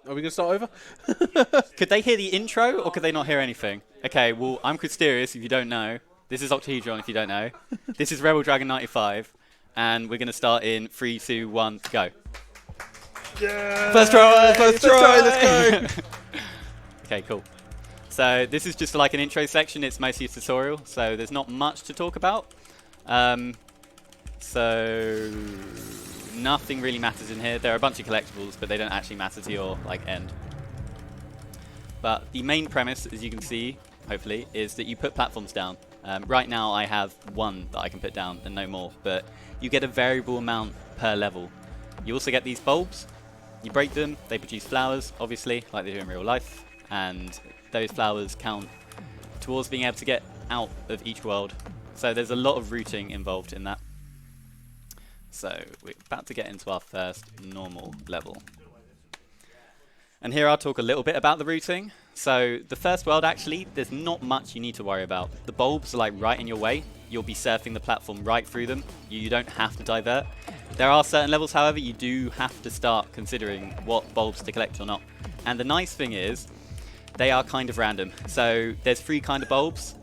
Are we going to start over? Could they hear the intro, or could they not hear anything? Okay, well, I'm Christerious, if you don't know. This is Octahedron, if you don't know. This is Rebel Dragon 95, and we're going to start in 3, 2, 1, go. Yeah! First try, Let's go! Okay, cool. So this is just like an intro section. It's mostly a tutorial, so there's not much to talk about. So nothing really matters in here. There are a bunch of collectibles, but they don't actually matter to your end. But the main premise, as you can see, hopefully, is that you put platforms down. Right now I have one that I can put down and no more, but you get a variable amount per level. You also get these bulbs. You break them, they produce flowers, obviously, like they do in real life, and those flowers count towards being able to get out of each world. So there's a lot of routing involved in that. So we're about to get into our first normal level. And here I'll talk a little bit about the routing. So the first world, actually, there's not much you need to worry about. The bulbs are like right in your way. You'll be surfing the platform right through them. You don't have to divert. There are certain levels, however, you do have to start considering what bulbs to collect or not. And the nice thing is, they are kind of random. So there's 3 kind of bulbs.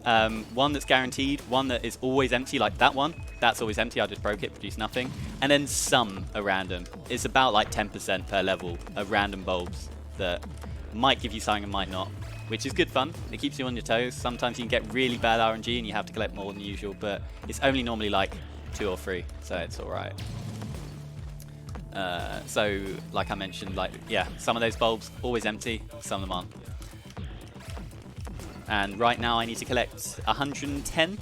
One that's guaranteed, one that is always empty, like that one. That's always empty, I just broke it, produced nothing. And then some are random. It's about like 10% per level of random bulbs that might give you something and might not, which is good fun. It keeps you on your toes. Sometimes you can get really bad RNG and you have to collect more than usual, but it's only normally like 2 or 3, so it's alright. So, like I mentioned, some of those bulbs always empty, some of them aren't. And right now I need to collect 110,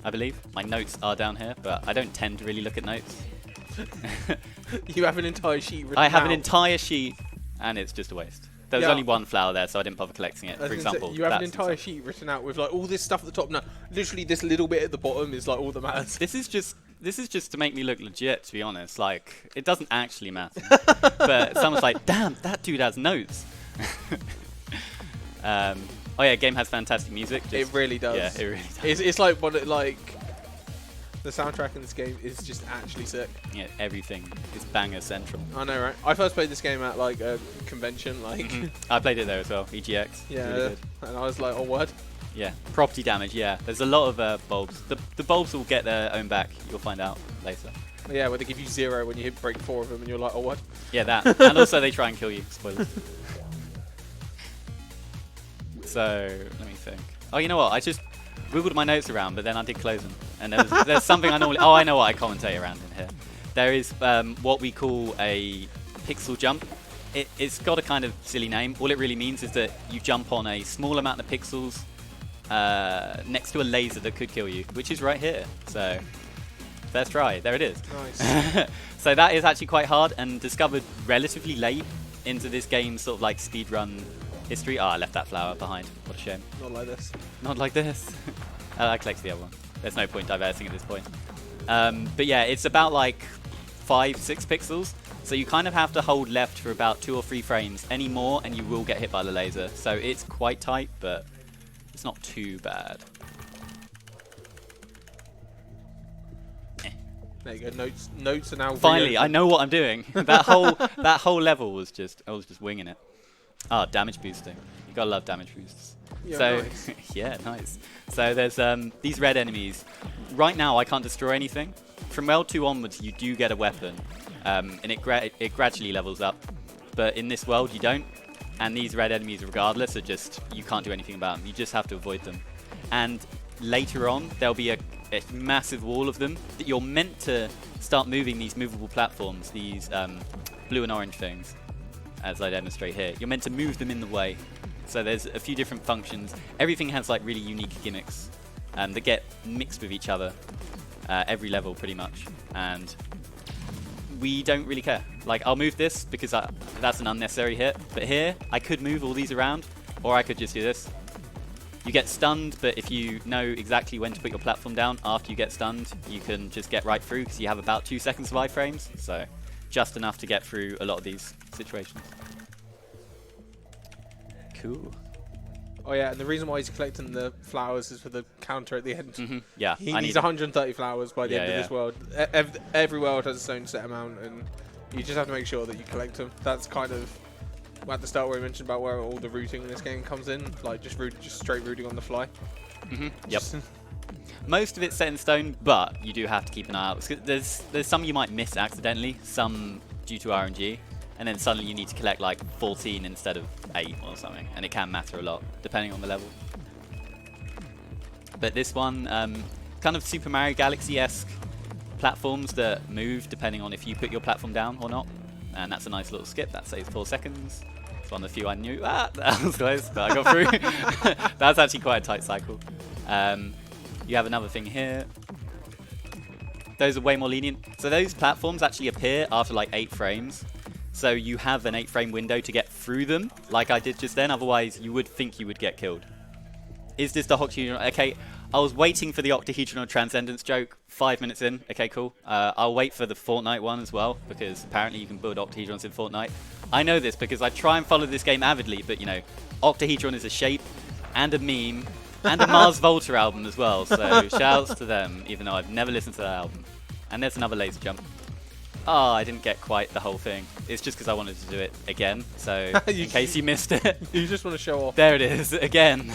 I believe. My notes are down here, but I don't tend to really look at notes. You have an entire sheet written out. I have an entire sheet, and it's just a waste. There was only one flower there, so I didn't bother collecting it, for example. You have an entire sheet written out with like all this stuff at the top. No, literally this little bit at the bottom is like all that matters. This is just to make me look legit, to be honest. Like, it doesn't actually matter. But someone's like, damn, that dude has notes. Oh yeah, game has fantastic music. It really does. Yeah, it really does. It's like the soundtrack in this game is just actually sick. Yeah, everything is banger central. I know, right? I first played this game at like a convention, like. I played it there as well, EGX. Yeah, really good. And I was like, oh, word. Yeah, property damage. Yeah, there's a lot of bulbs. The bulbs will get their own back. You'll find out later. Yeah, where they give you 0 when you hit break 4 of them, and you're like, oh, what? Yeah, that. And also they try and kill you. Spoilers. So let me think. Oh, you know what? I just wiggled my notes around, but then I did close them. And there's something I normally. Oh, I know what I commentate around in here. There is what we call a pixel jump. It's got a kind of silly name. All it really means is that you jump on a small amount of pixels next to a laser that could kill you, which is right here. So first try, there it is. Nice. So that is actually quite hard and discovered relatively late into this game's sort of like speedrun history. I left that flower behind. What a shame. Not like this. Not like this. I collected the other one. There's no point diverting at this point. But yeah, it's about like 5-6 pixels. So you kind of have to hold left for about 2 or 3 frames. Any more and you will get hit by the laser. So it's quite tight, but it's not too bad. There you go. Notes are now. Finally, I know what I'm doing. that whole level was I was just winging it. Ah, damage boosting. You gotta love damage boosts. Yeah, So nice. yeah, nice. So there's these red enemies. Right now I can't destroy anything. From World 2 onwards you do get a weapon, and it gradually levels up. But in this world you don't. And these red enemies, regardless, are just, you can't do anything about them. You just have to avoid them. And later on there'll be a massive wall of them that you're meant to start moving these movable platforms, these blue and orange things, as I demonstrate here. You're meant to move them in the way. So there's a few different functions. Everything has like really unique gimmicks that get mixed with each other every level pretty much. And we don't really care. Like, I'll move this because that's an unnecessary hit. But here, I could move all these around, or I could just do this. You get stunned, but if you know exactly when to put your platform down after you get stunned, you can just get right through because you have about 2 seconds of iframes. So just enough to get through a lot of these situations. Cool. Oh yeah, and the reason why he's collecting the flowers is for the counter at the end. Yeah, He needs 130 flowers by the end of this world. Every world has its own set amount, and you just have to make sure that you collect them. That's kind of at the start where we mentioned about where all the routing in this game comes in, like just straight routing on the fly. Yep. Most of it's set in stone, but you do have to keep an eye out. There's some you might miss accidentally, some due to RNG, and then suddenly you need to collect like 14 instead of 8 or something, and it can matter a lot depending on the level. But this one, kind of Super Mario Galaxy-esque platforms that move depending on if you put your platform down or not, and that's a nice little skip. That saves 4 seconds. It's one of the few I knew. Ah, that was close, but I got through. That's actually quite a tight cycle. You have another thing here. Those are way more lenient. So those platforms actually appear after like 8 frames. So you have an 8-frame window to get through them, like I did just then. Otherwise, you would think you would get killed. Is this the Octahedron? Okay, I was waiting for the Octahedron Transcendence joke 5 minutes in. Okay, cool. I'll wait for the Fortnite one as well, because apparently you can build Octahedrons in Fortnite. I know this because I try and follow this game avidly, but you know, Octahedron is a shape and a meme and a Mars Volta album as well, so shouts to them, even though I've never listened to that album. And there's another laser jump. Oh, I didn't get quite the whole thing. It's just because I wanted to do it again, so in case you missed it. You just want to show off. There it is, again.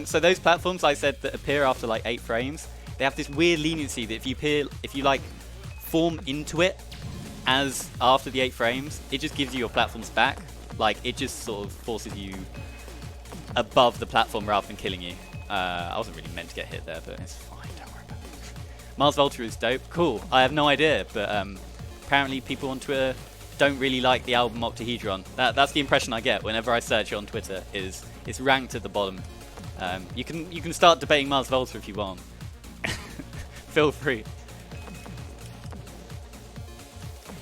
So those platforms I said that appear after like 8 frames, they have this weird leniency that if you like form into it as after the 8 frames, it just gives you your platforms back. Like, it just sort of forces you above the platform rather than killing you. I wasn't really meant to get hit there, but it's fine, don't worry about it. Mars Volta is dope. Cool. I have no idea, but apparently people on Twitter don't really like the album Octahedron. That's the impression I get whenever I search it on Twitter, is it's ranked at the bottom. You can start debating Mars Volta if you want. Feel free.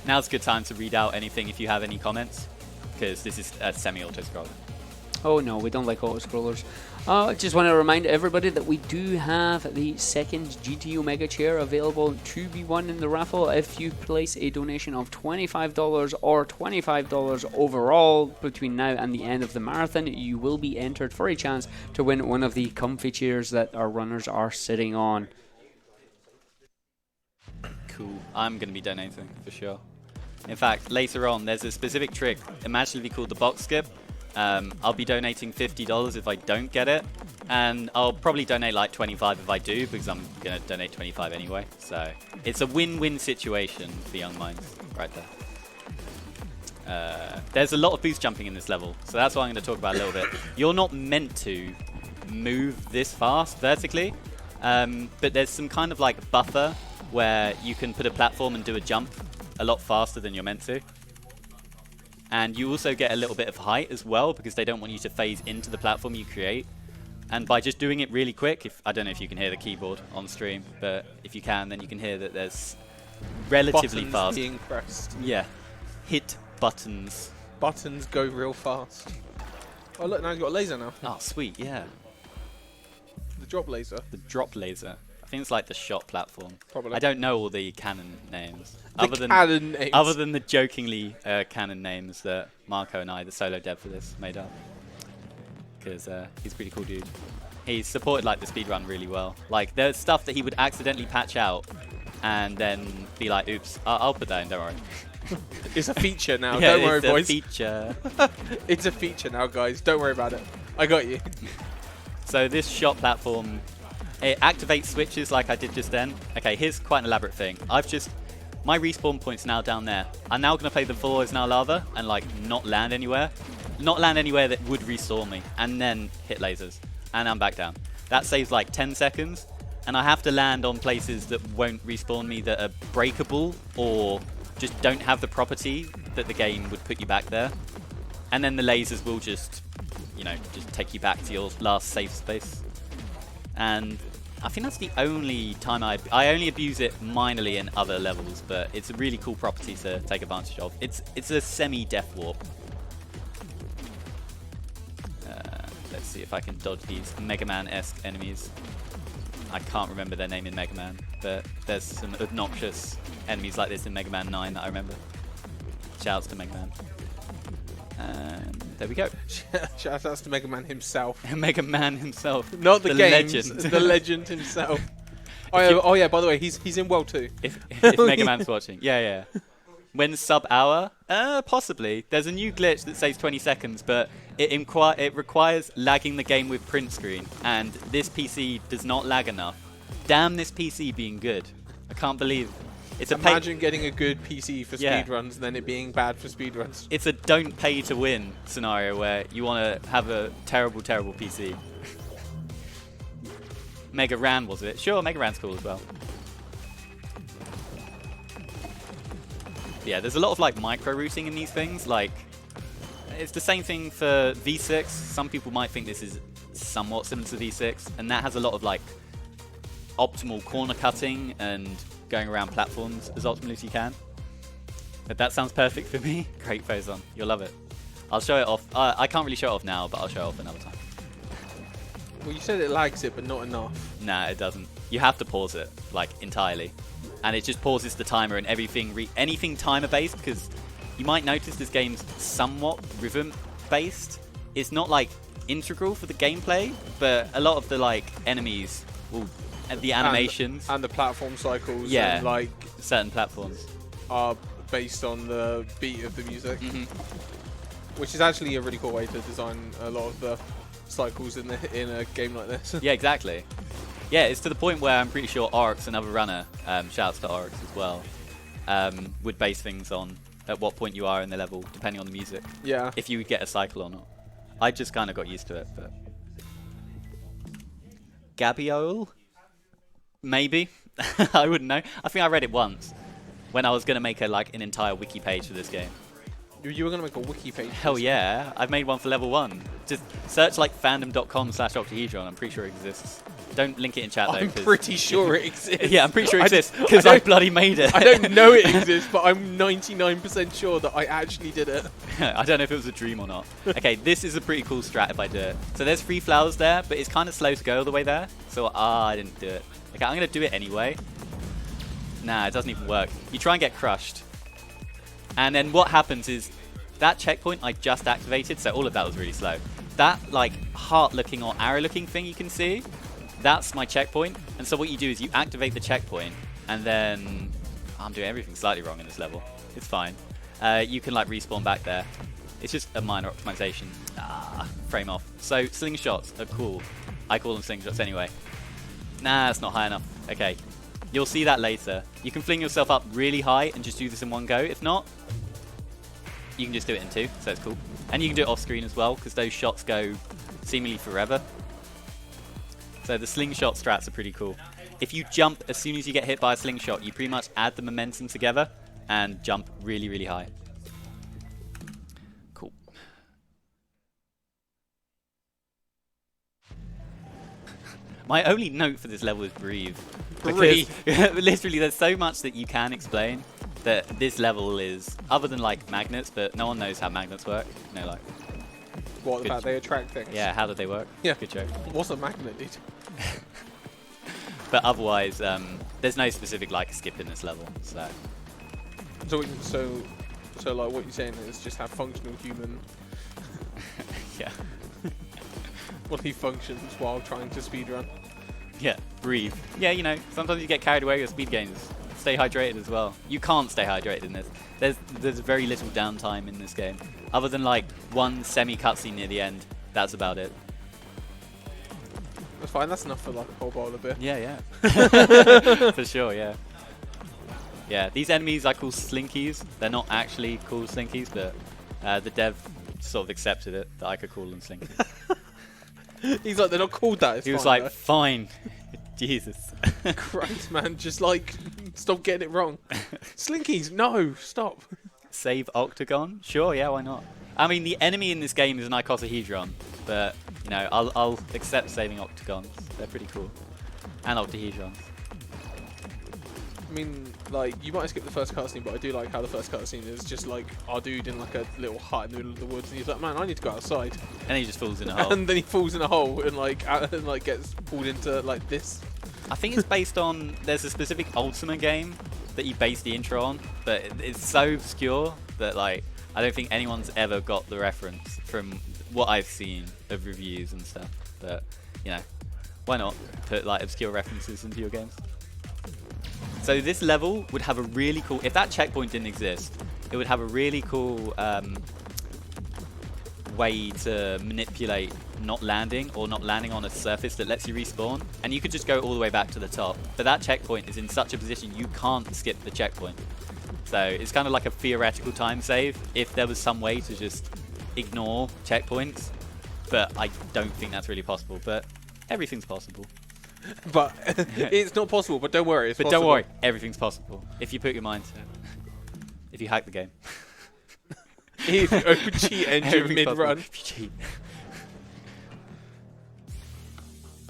Now's a good time to read out anything if you have any comments, because this is a semi-auto-scroller. Oh no, we don't like auto-scrollers. Just want to remind everybody that we do have the second GTO Mega Chair available to be won in the raffle. If you place a donation of $25 or $25 overall between now and the end of the marathon, you will be entered for a chance to win one of the comfy chairs that our runners are sitting on. Cool. I'm going to be donating for sure. In fact, later on, there's a specific trick, imaginatively called the box skip. I'll be donating $50 if I don't get it, and I'll probably donate like 25 if I do, because I'm going to donate 25 anyway. So it's a win-win situation for young minds right there. There's a lot of boost jumping in this level, so that's what I'm going to talk about a little bit. You're not meant to move this fast vertically, but there's some kind of like buffer where you can put a platform and do a jump a lot faster than you're meant to. And you also get a little bit of height as well, because they don't want you to phase into the platform you create. And by just doing it really quick, I don't know if you can hear the keyboard on stream, but if you can, then you can hear that there's relatively Buttons fast. being pressed. Yeah, hit buttons. Buttons go real fast. Oh look, now you've got a laser now. Oh, sweet, yeah. The drop laser. The drop laser. I think it's like the shot platform. Probably. I don't know all the canon names. Canon names. Other than the jokingly canon names that Marco and I, the solo dev for this, made up. Because he's a pretty cool dude. He's supported like the speedrun really well. Like, there's stuff that he would accidentally patch out and then be like, oops, I'll put that in, don't worry. It's a feature now, Yeah, don't worry boys. It's a feature. It's a feature now guys, don't worry about it. I got you. So this shot platform, it activates switches like I did just then. Okay, here's quite an elaborate thing. My respawn point's now down there. I'm now going to play the floor is now lava and like not land anywhere. Not land anywhere that would restore me, and then hit lasers. And I'm back down. That saves like 10 seconds, and I have to land on places that won't respawn me, that are breakable or just don't have the property that the game would put you back there. And then the lasers will just, you know, just take you back to your last safe space. And I think that's the only time I only abuse it minorly in other levels, but it's a really cool property to take advantage of. It's a semi-death warp. Let's see if I can dodge these Mega Man-esque enemies. I can't remember their name in Mega Man, but there's some obnoxious enemies like this in Mega Man 9 that I remember. Shouts to Mega Man. And there we go. Shout outs to Mega Man himself. Mega Man himself. Not the games, legend. the legend himself. Oh yeah, by the way, he's in World 2. If Mega Man's watching. Yeah. When sub hour, Possibly. There's a new glitch that says 20 seconds, but it requires lagging the game with print screen, and this PC does not lag enough. Damn this PC being good. I can't believe it's a Imagine getting a good PC for Yeah. speedruns and then it being bad for speedruns. It's a don't pay to win scenario where you want to have a terrible, terrible PC. Mega Ran, was it? Sure, Mega Ran's cool as well. Yeah, there's a lot of like micro routing in these things. Like, it's the same thing for V6. Some people might think this is somewhat similar to V6, and that has a lot of like optimal corner cutting and going around platforms as optimally as you can. But that sounds perfect for me. Great Fozon, you'll love it. I'll show it off. I can't really show it off now, but I'll show it off another time. Well, you said it lags it, but not enough. Nah, it doesn't. You have to pause it, like, entirely. And it just pauses the timer and everything, anything timer-based, because you might notice this game's somewhat rhythm-based. It's not, like, integral for the gameplay, but a lot of the, like, enemies, will, the animations... And the platform cycles, yeah, and, like... certain platforms. Are based on the beat of the music. Mm-hmm. Which is actually a really cool way to design a lot of the cycles in a game like this. Yeah, exactly. Yeah, it's to the point where I'm pretty sure Oryx, another runner, shouts to Oryx as well, would base things on at what point you are in the level, depending on the music. Yeah. If you would get a cycle or not. I just kind of got used to it, but... Gabiole? Maybe? I wouldn't know. I think I read it once, when I was going to make an entire wiki page for this game. You were going to make a wiki page? Hell yeah, I've made one for level 1. Just search like fandom.com/Octahedron, I'm pretty sure it exists. Don't link it in chat though. I'm pretty sure it exists. Yeah, I'm pretty sure it exists, because I bloody made it. I don't know it exists, but I'm 99% sure that I actually did it. I don't know if it was a dream or not. Okay, this is a pretty cool strat if I do it. So there's 3 flowers there, but it's kind of slow to go all the way there. So, I didn't do it. Okay, I'm going to do it anyway. Nah, it doesn't even work. You try and get crushed. And then what happens is, that checkpoint I just activated, so all of that was really slow. That, like, heart-looking or arrow-looking thing you can see, that's my checkpoint. And so what you do is you activate the checkpoint, and then... I'm doing everything slightly wrong in this level. It's fine. You can, like, respawn back there. It's just a minor optimization. Frame off. So, slingshots are cool. I call them slingshots anyway. Nah, it's not high enough. Okay. You'll see that later. You can fling yourself up really high and just do this in one go. If not, you can just do it in 2, so it's cool. And you can do it off screen as well, because those shots go seemingly forever. So the slingshot strats are pretty cool. If you jump as soon as you get hit by a slingshot, you pretty much add the momentum together and jump really, really high. Cool. My only note for this level is breathe. Breathe. Because literally there's so much that you can explain that this level is, other than like magnets, but no one knows how magnets work. No, like... What, the fact they attract things? Yeah, how do they work? Yeah. Good joke. What's a magnet, dude? But otherwise, there's no specific like skip in this level, so... So like what you're saying is just have functional human yeah. body functions while trying to speedrun. Yeah, breathe. Yeah, you know, sometimes you get carried away with speed games. Stay hydrated as well. You can't stay hydrated in this. There's very little downtime in this game. Other than like one semi-cutscene near the end, that's about it. That's fine, that's enough for like a whole bowl of beer. Yeah, yeah. For sure, yeah. Yeah, these enemies I call slinkies. They're not actually called slinkies, but the dev sort of accepted it, that I could call them slinkies. He's like, they're not called that, it's He was fine, like, fine. Jesus. Christ, man, just like, stop getting it wrong. Slinkies, no, stop. Save Octagon? Sure, yeah, why not? I mean, the enemy in this game is an Octahedron, but, you know, I'll accept saving Octagons. They're pretty cool. And Octahedrons. I mean, like, you might skip the first cutscene, but I do like how the first cutscene is just like our dude in like a little hut in the middle of the woods, and he's like, man, I need to go outside. And he just falls in a hole. And then he falls in a hole and like gets pulled into like this. I think it's based on, there's a specific Ultima game that you base the intro on, but it's so obscure that like, I don't think anyone's ever got the reference from what I've seen of reviews and stuff. But, you know, why not put like obscure references into your games? So this level would have a really cool, if that checkpoint didn't exist, it would have a really cool way to manipulate not landing or not landing on a surface that lets you respawn, and you could just go all the way back to the top. But that checkpoint is in such a position you can't skip the checkpoint. So it's kind of like a theoretical time save if there was some way to just ignore checkpoints, but I don't think that's really possible. But everything's possible. But it's not possible, but don't worry, it's But possible. don't worry, everything's possible if you put your mind to it. If you hack the game. If you open cheat engine Everything's possible mid-run. if you cheat.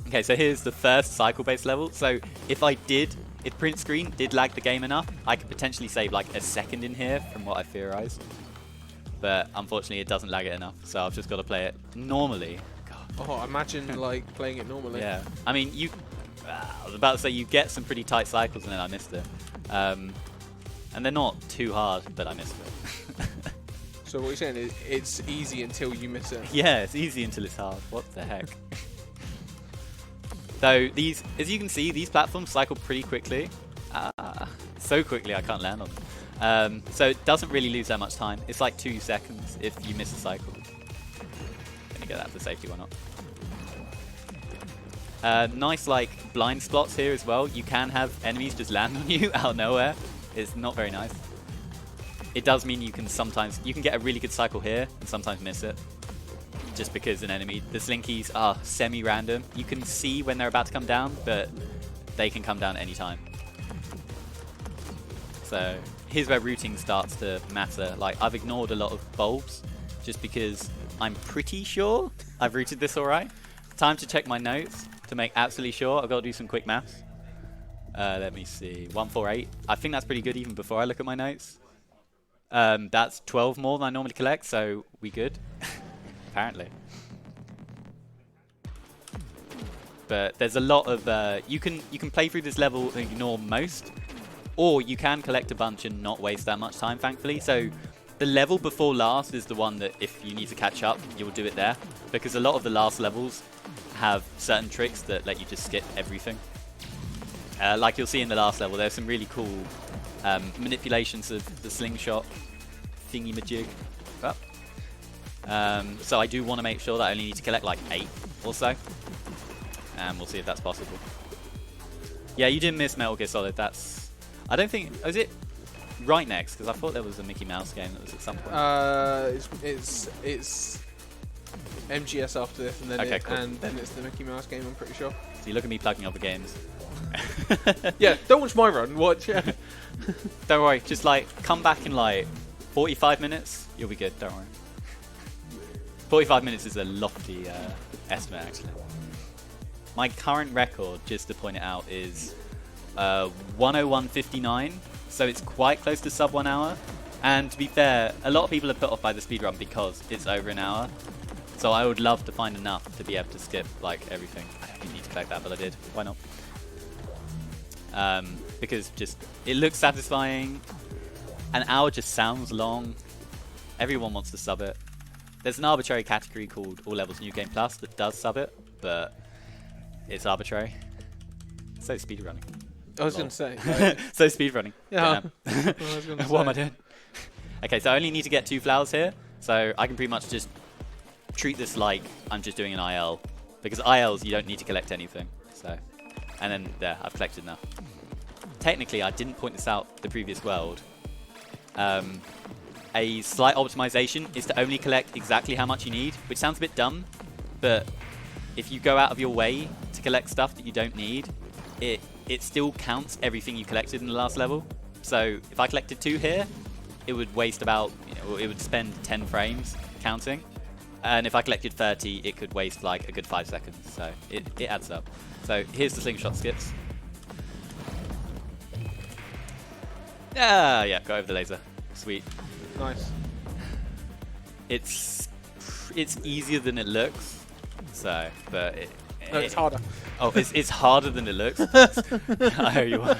Okay, so here's the first cycle-based level. So if print screen did lag the game enough, I could potentially save like a second in here from what I theorized. But unfortunately it doesn't lag it enough, so I've just got to play it normally. God. Oh, imagine like playing it normally. Yeah, I mean, I was about to say you get some pretty tight cycles, and then I missed it. And they're not too hard, but I missed it. So what you're saying is it's easy until you miss it. Yeah, it's easy until it's hard. What the heck? So these, as you can see, these platforms cycle pretty quickly. So quickly I can't land on them. So it doesn't really lose that much time. It's like 2 seconds if you miss a cycle. Let me get that for safety, why not? Nice like blind spots here as well. You can have enemies just land on you out of nowhere. It's not very nice. It does mean you can get a really good cycle here and sometimes miss it. Just because the slinkies are semi-random. You can see when they're about to come down, but they can come down anytime. So here's where routing starts to matter. Like, I've ignored a lot of bulbs just because I'm pretty sure I've routed this alright. Time to check my notes to make absolutely sure. I've got to do some quick maths. Let me see. 148. I think that's pretty good even before I look at my notes. That's 12 more than I normally collect, so we good. Apparently. But there's a lot of you can play through this level and ignore most, or you can collect a bunch and not waste that much time, thankfully. So the level before last is the one that if you need to catch up, you'll do it there, because a lot of the last levels have certain tricks that let you just skip everything. Like you'll see in the last level, there's some really cool manipulations of the slingshot thingy-majig. So I do want to make sure that I only need to collect like 8 or so. And we'll see if that's possible. Yeah, you didn't miss Metal Gear Solid. That's... I don't think... Was it right next? Because I thought there was a Mickey Mouse game that was at some point. It's MGS after this, and then Okay, cool. and then it's the Mickey Mouse game, I'm pretty sure. So you look at me plugging other games. Yeah, don't watch my run. Watch. Don't worry. Just like come back in like 45 minutes. You'll be good. Don't worry. 45 minutes is a lofty estimate, actually. My current record, just to point it out, is 101.59. So it's quite close to sub 1 hour. And to be fair, a lot of people are put off by the speedrun because it's over an hour. So I would love to find enough to be able to skip like everything. I don't really need to collect that, but I did. Why not? Because just it looks satisfying. An hour just sounds long. Everyone wants to sub it. There's an arbitrary category called All Levels New Game Plus that does sub it, but it's arbitrary. So speedrunning. I was going to say. So speedrunning. Yeah. I was gonna What am I say. doing? Okay, so I only need to get 2 flowers here, so I can pretty much just treat this like I'm just doing an IL, because ILs you don't need to collect anything. So, and then there, I've collected enough. Technically, I didn't point this out the previous world. A slight optimization is to only collect exactly how much you need, which sounds a bit dumb, but if you go out of your way to collect stuff that you don't need, it still counts everything you collected in the last level. So if I collected 2 here, it would waste about, it would spend 10 frames counting. And if I collected 30, it could waste like a good 5 seconds. So it adds up. So here's the slingshot skips. Yeah, go over the laser. Sweet. Nice. It's easier than it looks. So, but No, it's harder. Oh, it's harder than it looks. I owe you one.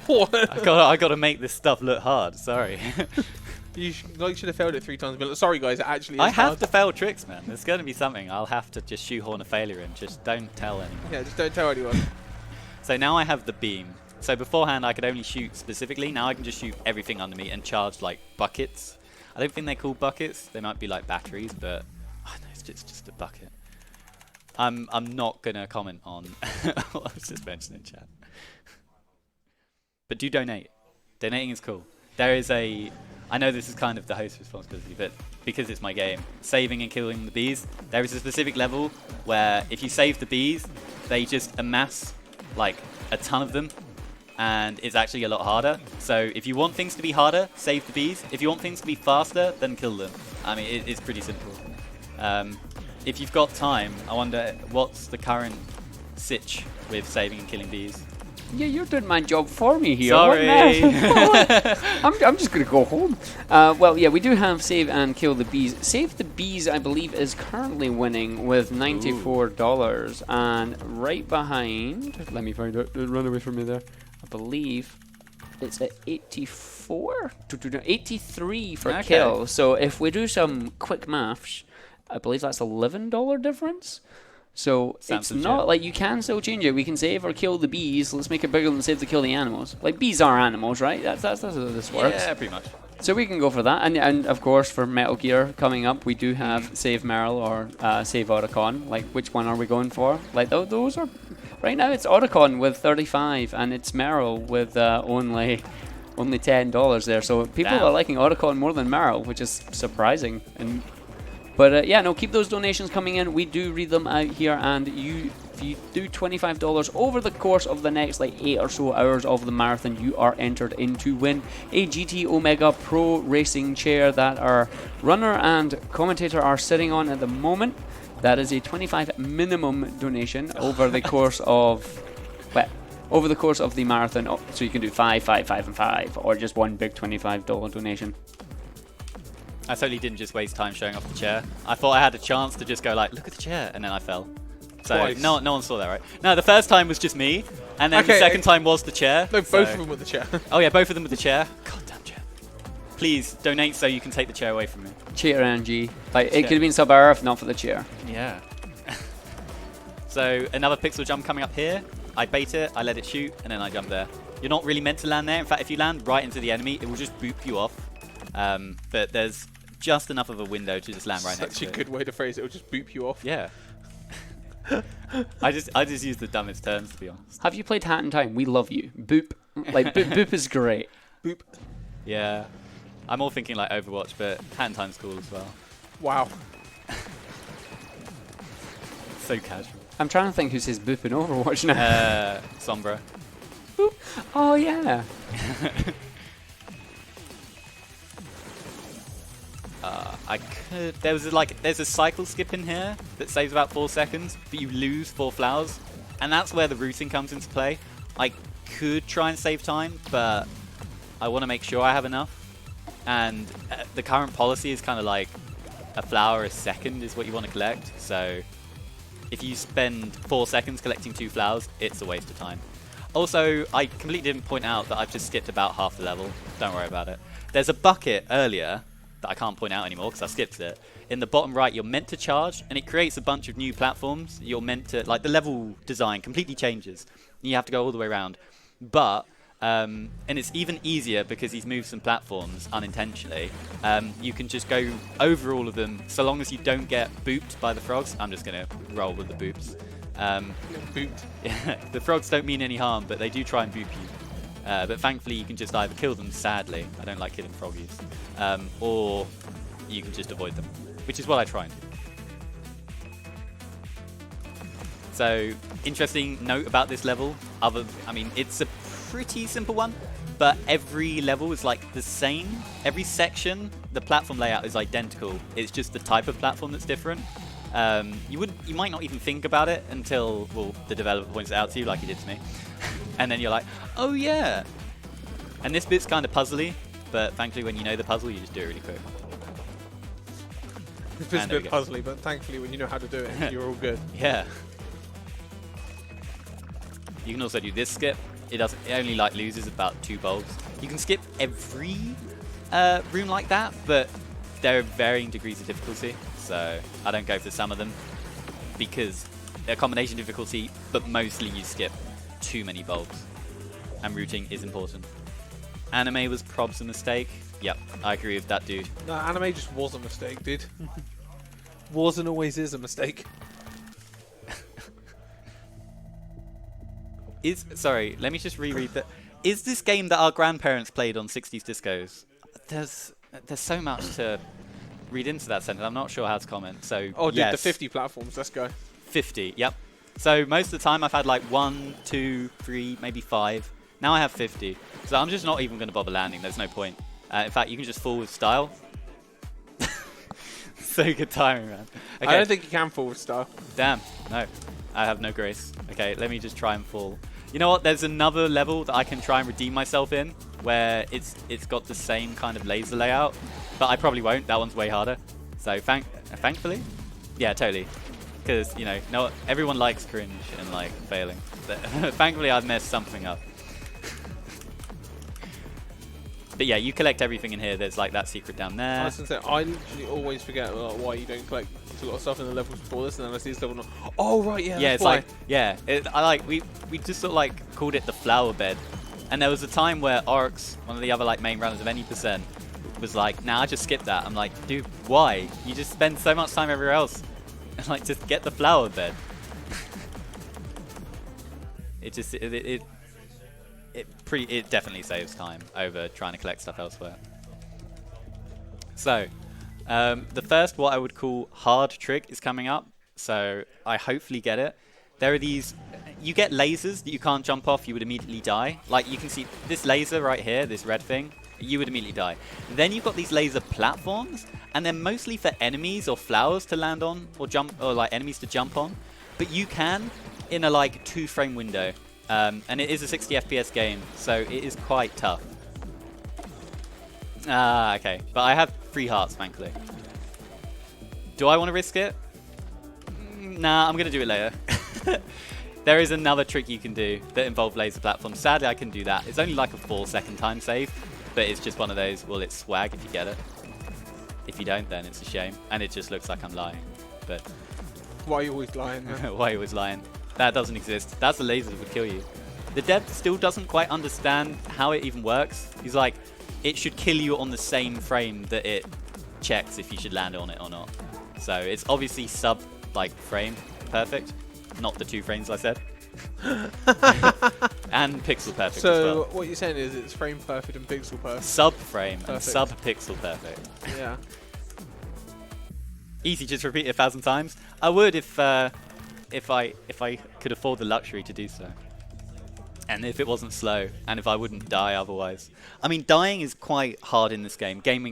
What? I got to make this stuff look hard. Sorry. You should have failed it 3 times. But sorry, guys, it actually is I have hard. to fail tricks, man. There's going to be something. I'll have to just shoehorn a failure in. Just don't tell anyone. Yeah, just don't tell anyone. So now I have the beam. So beforehand, I could only shoot specifically. Now I can just shoot everything under me and charge like buckets. I don't think they're called buckets. They might be like batteries, but oh, no, it's just a bucket. I'm not gonna comment on what I was just mentioning in chat. But do donate. Donating is cool. There is a, I know this is kind of the host's responsibility, but because it's my game, saving and killing the bees, there is a specific level where if you save the bees, they just amass like a ton of them, and it's actually a lot harder. So if you want things to be harder, save the bees. If you want things to be faster, then kill them. I mean, it's pretty simple. If you've got time, I wonder what's the current sitch with saving and killing bees? Yeah, you're doing my job for me here. Sorry. I'm just going to go home. Well, yeah, we do have Save and Kill the Bees. Save the Bees, I believe, is currently winning with $94. And right behind, let me find it. Run away from me there. I believe it's at 84? 83 for Kill. So if we do some quick maths, I believe that's $11 difference. So it's not like you can still change it. We can save or kill the bees. Let's make it bigger than save to kill the animals. Like, bees are animals, right? That's how this works. Yeah, pretty much. So we can go for that. And of course, for Metal Gear coming up, we do have Save Meryl or Save Otacon. Like, which one are we going for? Like, those are... Right now, it's Otacon with 35, and it's Meryl with only $10 there. So people are liking Otacon more than Meryl, which is surprising. But yeah, no, keep those donations coming in. We do read them out here, and if you do $25 over the course of the next like 8 or so hours of the marathon, you are entered in to win a GT Omega Pro Racing chair that our runner and commentator are sitting on at the moment. That is a 25 minimum donation over the course of the marathon. So you can do 5, 5, 5, and 5, or just one big $25 donation. I totally didn't just waste time showing off the chair. I thought I had a chance to just go like, look at the chair, and then I fell. So no one saw that, right? No, the first time was just me, and then the second time was the chair. No, both of them with the chair. Oh yeah, both of them with the chair. Goddamn chair. Please donate so you can take the chair away from me. Chair NG. Like, it could have been sub-hour if not for the chair. Yeah. So another pixel jump coming up here. I bait it, I let it shoot, and then I jump there. You're not really meant to land there. In fact, if you land right into the enemy, it will just boop you off. But there's just enough of a window to just land right next to it. Such a good way to phrase it. It'll just boop you off. Yeah. I just use the dumbest terms, to be honest. Have you played Hat in Time? We love you. Boop. Like, boop is great. Boop. Yeah. I'm all thinking like Overwatch, but Hat in Time's cool as well. Wow. So casual. I'm trying to think who says boop in Overwatch now. Sombra. Boop. Oh, yeah. There's a cycle skip in here that saves about 4 seconds, but you lose 4 flowers, and that's where the routing comes into play. I could try and save time, but I want to make sure I have enough, and the current policy is kind of like a flower a second is what you want to collect, so if you spend 4 seconds collecting 2 flowers, it's a waste of time. Also, I completely didn't point out that I've just skipped about half the level. Don't worry about it. There's a bucket earlier that I can't point out anymore because I skipped it. In the bottom right, you're meant to charge, and it creates a bunch of new platforms. You're meant to, like, the level design completely changes. You have to go all the way around. But, and it's even easier because he's moved some platforms unintentionally. You can just go over all of them so long as you don't get booped by the frogs. I'm just going to roll with the boops. Booped. Yeah, the frogs don't mean any harm, but they do try and boop you. But thankfully, you can just either kill them, sadly. I don't like killing froggies. Or you can just avoid them, which is what I try and do. So, interesting note about this level. It's a pretty simple one, but every level is like the same. Every section, the platform layout is identical. It's just the type of platform that's different. You might not even think about it until, well, the developer points it out to you, like he did to me. And then you're like, oh yeah. And this bit's kind of puzzly, but thankfully when you know the puzzle, you just do it really quick. This bit's a bit puzzly, but thankfully when you know how to do it, you're all good. Yeah. You can also do this skip. It only like loses about 2 bulbs. You can skip every room like that, but there are varying degrees of difficulty. So I don't go for some of them because they're combination difficulty, but mostly you skip too many bulbs. and routing is important. Anime was probs a mistake. Yep, I agree with that dude. No, anime just was a mistake, dude. Was and always is a mistake. Sorry, let me just reread that. Is this game that our grandparents played on 60s discos? There's so much to read into that sentence. I'm not sure how to comment. So Oh, dude, yes, the 50 platforms. Let's go. 50. Yep. So most of the time I've had like 1, 2, 3, maybe 5. Now I have 50. So I'm just not even going to bother landing. There's no point. In fact, you can just fall with style. So good timing, man. Okay. I don't think you can fall with style. Damn. No. I have no grace. Okay, let me just try and fall. You know what? There's another level that I can try and redeem myself in where it's got the same kind of laser layout, but I probably won't. That one's way harder. So thankfully, yeah, totally. Because, you know, no, everyone likes cringe and like failing. But thankfully, I've messed something up. But yeah, you collect everything in here. There's like that secret down there. I was gonna say, I literally always forget why you don't collect a lot of stuff in the levels before this, and then I see this level. Oh right, yeah. Yeah, it's why. like we just sort of like called it the flower bed, and there was a time where Oryx, one of the other like main runners of any %, was like, "Nah, I just skip that." I'm like, dude, why? You just spend so much time everywhere else, and like just get the flower bed. It definitely saves time over trying to collect stuff elsewhere. So, the first what I would call hard trick is coming up. So I hopefully get it. There are these. You get lasers that you can't jump off. You would immediately die. Like you can see this laser right here, this red thing. You would immediately die. Then you've got these laser platforms, and they're mostly for enemies or flowers to land on or jump, or like enemies to jump on. But you can in a like 2-frame window. And it is a 60 FPS game, so it is quite tough. Ah, okay. But I have 3 hearts, thankfully. Do I want to risk it? Nah, I'm going to do it later. There is another trick you can do that involves laser platforms. Sadly, I can do that. It's only like a 4-second time save, but it's just one of those, well, it's swag if you get it. If you don't, then it's a shame. And it just looks like I'm lying. But Why are you always lying? why are you always lying? That doesn't exist. That's a laser that would kill you. The dev still doesn't quite understand how it even works. He's like, it should kill you on the same frame that it checks if you should land on it or not. So it's obviously frame perfect, not the 2 frames I said. And pixel perfect So as well. what you're saying is it's frame perfect and pixel perfect. Sub-frame and Perfect. sub-pixel perfect. Yeah. Easy, just repeat it 1,000 times. I would if I could afford the luxury to do so. And if it wasn't slow, and if I wouldn't die otherwise. I mean, dying is quite hard in this game. Game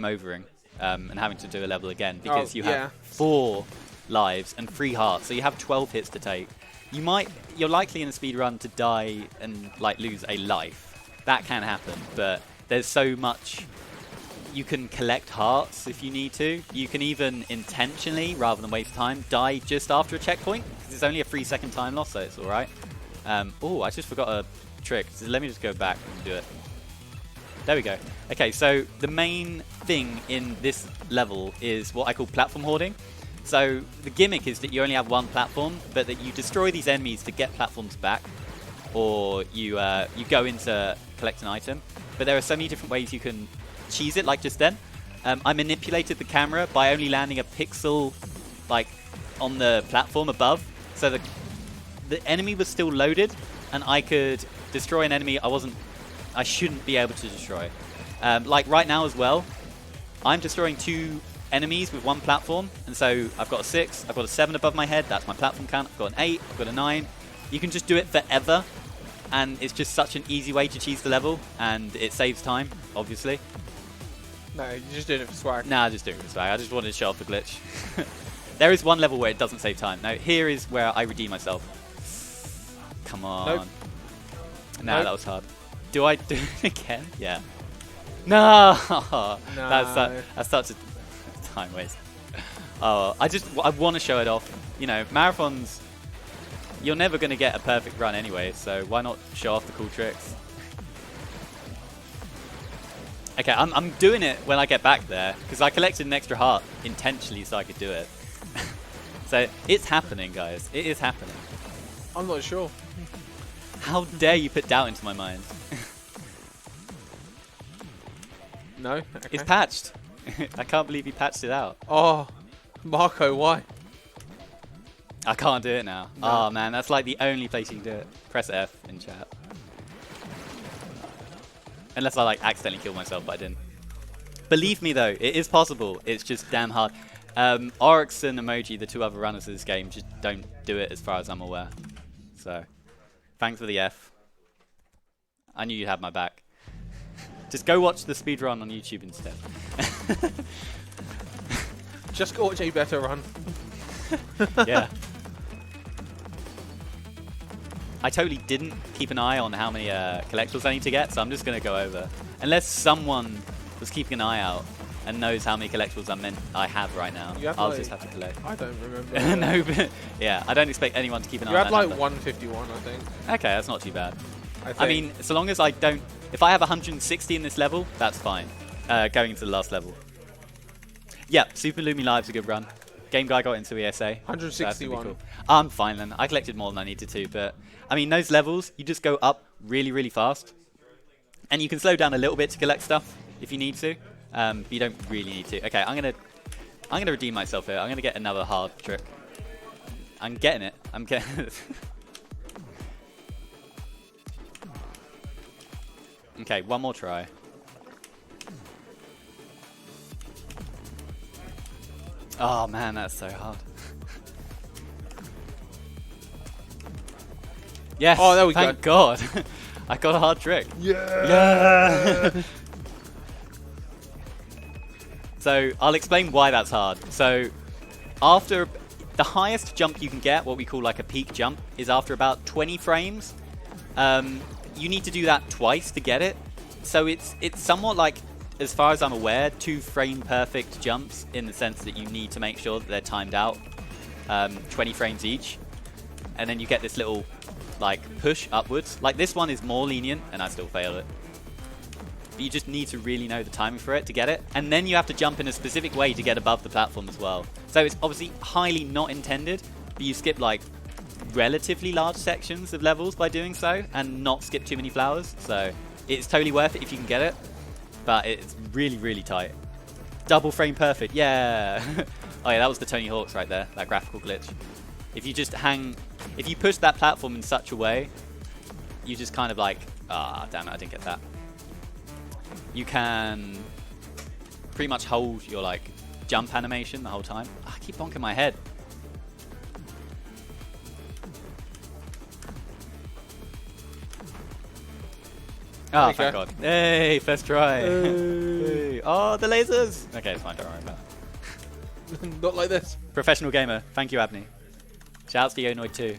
overing, and having to do a level again because you have 4 lives and 3 hearts, so you have 12 hits to take. You're likely in a speed run to die and like lose a life. That can happen, but there's so much. You can collect hearts if you need to. You can even intentionally, rather than waste time, die just after a checkpoint. It's only a 3-second time loss, so it's alright. Oh, I just forgot a trick. So let me just go back and do it. There we go. Okay, so the main thing in this level is what I call platform hoarding. So the gimmick is that you only have 1 platform, but that you destroy these enemies to get platforms back, or you go into collect an item. But there are so many different ways you can cheese it, like just then. I manipulated the camera by only landing a pixel like on the platform above, so the enemy was still loaded, and I could destroy an enemy I shouldn't be able to destroy. Like right now as well, I'm destroying 2 enemies with 1 platform, and so I've got a 6, I've got a 7 above my head, that's my platform count, I've got an 8, I've got a 9. You can just do it forever, and it's just such an easy way to cheese the level, and it saves time, obviously. No, you're just doing it for swag. Nah, just doing it for swag. I just wanted to show off the glitch. There is one level where it doesn't save time. Now, here is where I redeem myself. Come on. Nope. Nah, Nope. that was hard. Do I do it again? Yeah. No! No. That's such a time waste. Oh, I want to show it off. You know, marathons, you're never going to get a perfect run anyway, so why not show off the cool tricks? Okay, I'm doing it when I get back there, because I collected an extra heart intentionally so I could do it. So it's happening, guys. It is happening. I'm not sure. How dare you put doubt into my mind? No? Okay. It's patched. I can't believe you patched it out. Oh, Marco, why? I can't do it now. No. Oh man, that's like the only place you can do it. Press F in chat. Unless I like accidentally killed myself, but I didn't. Believe me though, it is possible. It's just damn hard. Oryx and Emoji, the 2 other runners of this game, just don't do it as far as I'm aware. So, thanks for the F. I knew you'd have my back. Just go watch the speedrun on YouTube instead. Just go watch a better run. Yeah. I totally didn't keep an eye on how many collectibles I need to get, so I'm just going to go over. Unless someone was keeping an eye out and knows how many collectibles I have right now, I'll like, just have to collect. I don't remember. No, but yeah, I don't expect anyone to keep an eye on that. You had like number. 151, I think. Okay, that's not too bad. I mean, so long as I don't... If I have 160 in this level, that's fine. Going into the last level. Yeah, Super Lumi Live's a good run. Game Guy got into ESA. 161. Cool. I'm fine then. I collected more than I needed to, but... I mean, those levels, you just go up really, really fast. And you can slow down a little bit to collect stuff if you need to. But you don't really need to. Okay, I'm gonna redeem myself here. I'm gonna get another hard trick. I'm getting it. I'm getting it. Okay, one more try. Oh man, that's so hard. Yes. Oh, there we go. Thank God. I got a hard trick. Yeah. Yeah. So I'll explain why that's hard. So after the highest jump you can get, what we call like a peak jump, is after about 20 frames. You need to do that twice to get it. So it's somewhat like, as far as I'm aware, 2 frame perfect jumps in the sense that you need to make sure that they're timed out 20 frames each. And then you get this little like push upwards. Like this one is more lenient and I still fail it. But you just need to really know the timing for it to get it. And then you have to jump in a specific way to get above the platform as well. So it's obviously highly not intended, but you skip like relatively large sections of levels by doing so and not skip too many flowers. So it's totally worth it if you can get it, but it's really, really tight. Double frame perfect, yeah. Oh yeah, that was the Tony Hawk's right there, that graphical glitch. If you just hang, if you push that platform in such a way, you just kind of like, ah, damn it, I didn't get that. You can pretty much hold your like jump animation the whole time. I keep bonking my head. Oh, thank God. Hey, first try. Hey. Oh, the lasers. Okay, it's fine, don't worry about it. Not like this. Professional gamer. Thank you, Abney. Shouts to Yonoid too.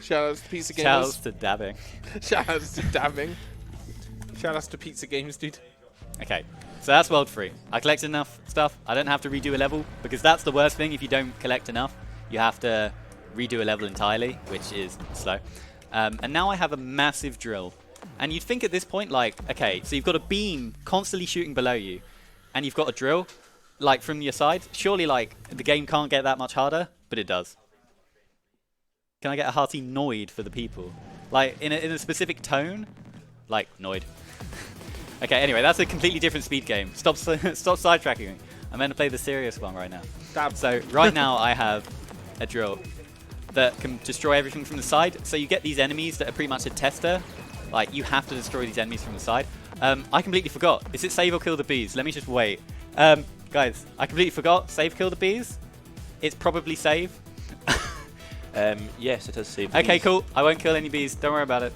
Shoutouts to Pizza Gamers. Shouts to dabbing. Shoutouts to dabbing. Shoutouts to Pizza Games, dude. Okay, so that's world free. I collected enough stuff. I don't have to redo a level, because that's the worst thing if you don't collect enough. You have to redo a level entirely, which is slow. And now I have a massive drill. And you'd think at this point, like, okay, so you've got a beam constantly shooting below you, and you've got a drill, like, from your side. Surely, like, the game can't get that much harder, but it does. Can I get a hearty Noid for the people? Like, in a specific tone? Like, Noid. Okay, anyway, that's a completely different speed game. Stop sidetracking me. I'm going to play the serious one right now. Dab. So, right now I have a drill that can destroy everything from the side. So you get these enemies that are pretty much a tester. Like, you have to destroy these enemies from the side. I completely forgot. Is it save or kill the bees? Let me just wait. Guys, I completely forgot. Save, kill the bees? It's probably save. Yes, it has saved. Okay, cool. I won't kill any bees. Don't worry about it.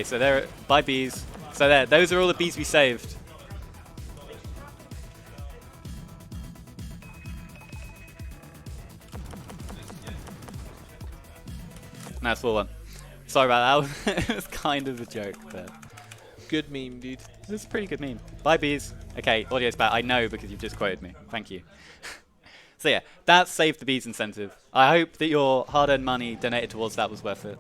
So there, bye bees. So there, those are all the bees we saved. Nice 4-1. Sorry about that. It was kind of a joke, but Good meme, dude. this is a pretty good meme. Bye bees. Okay, audio's back. I know because you've just quoted me. Thank you. So yeah, that's Save the Bees incentive. I hope that your hard-earned money donated towards that was worth it.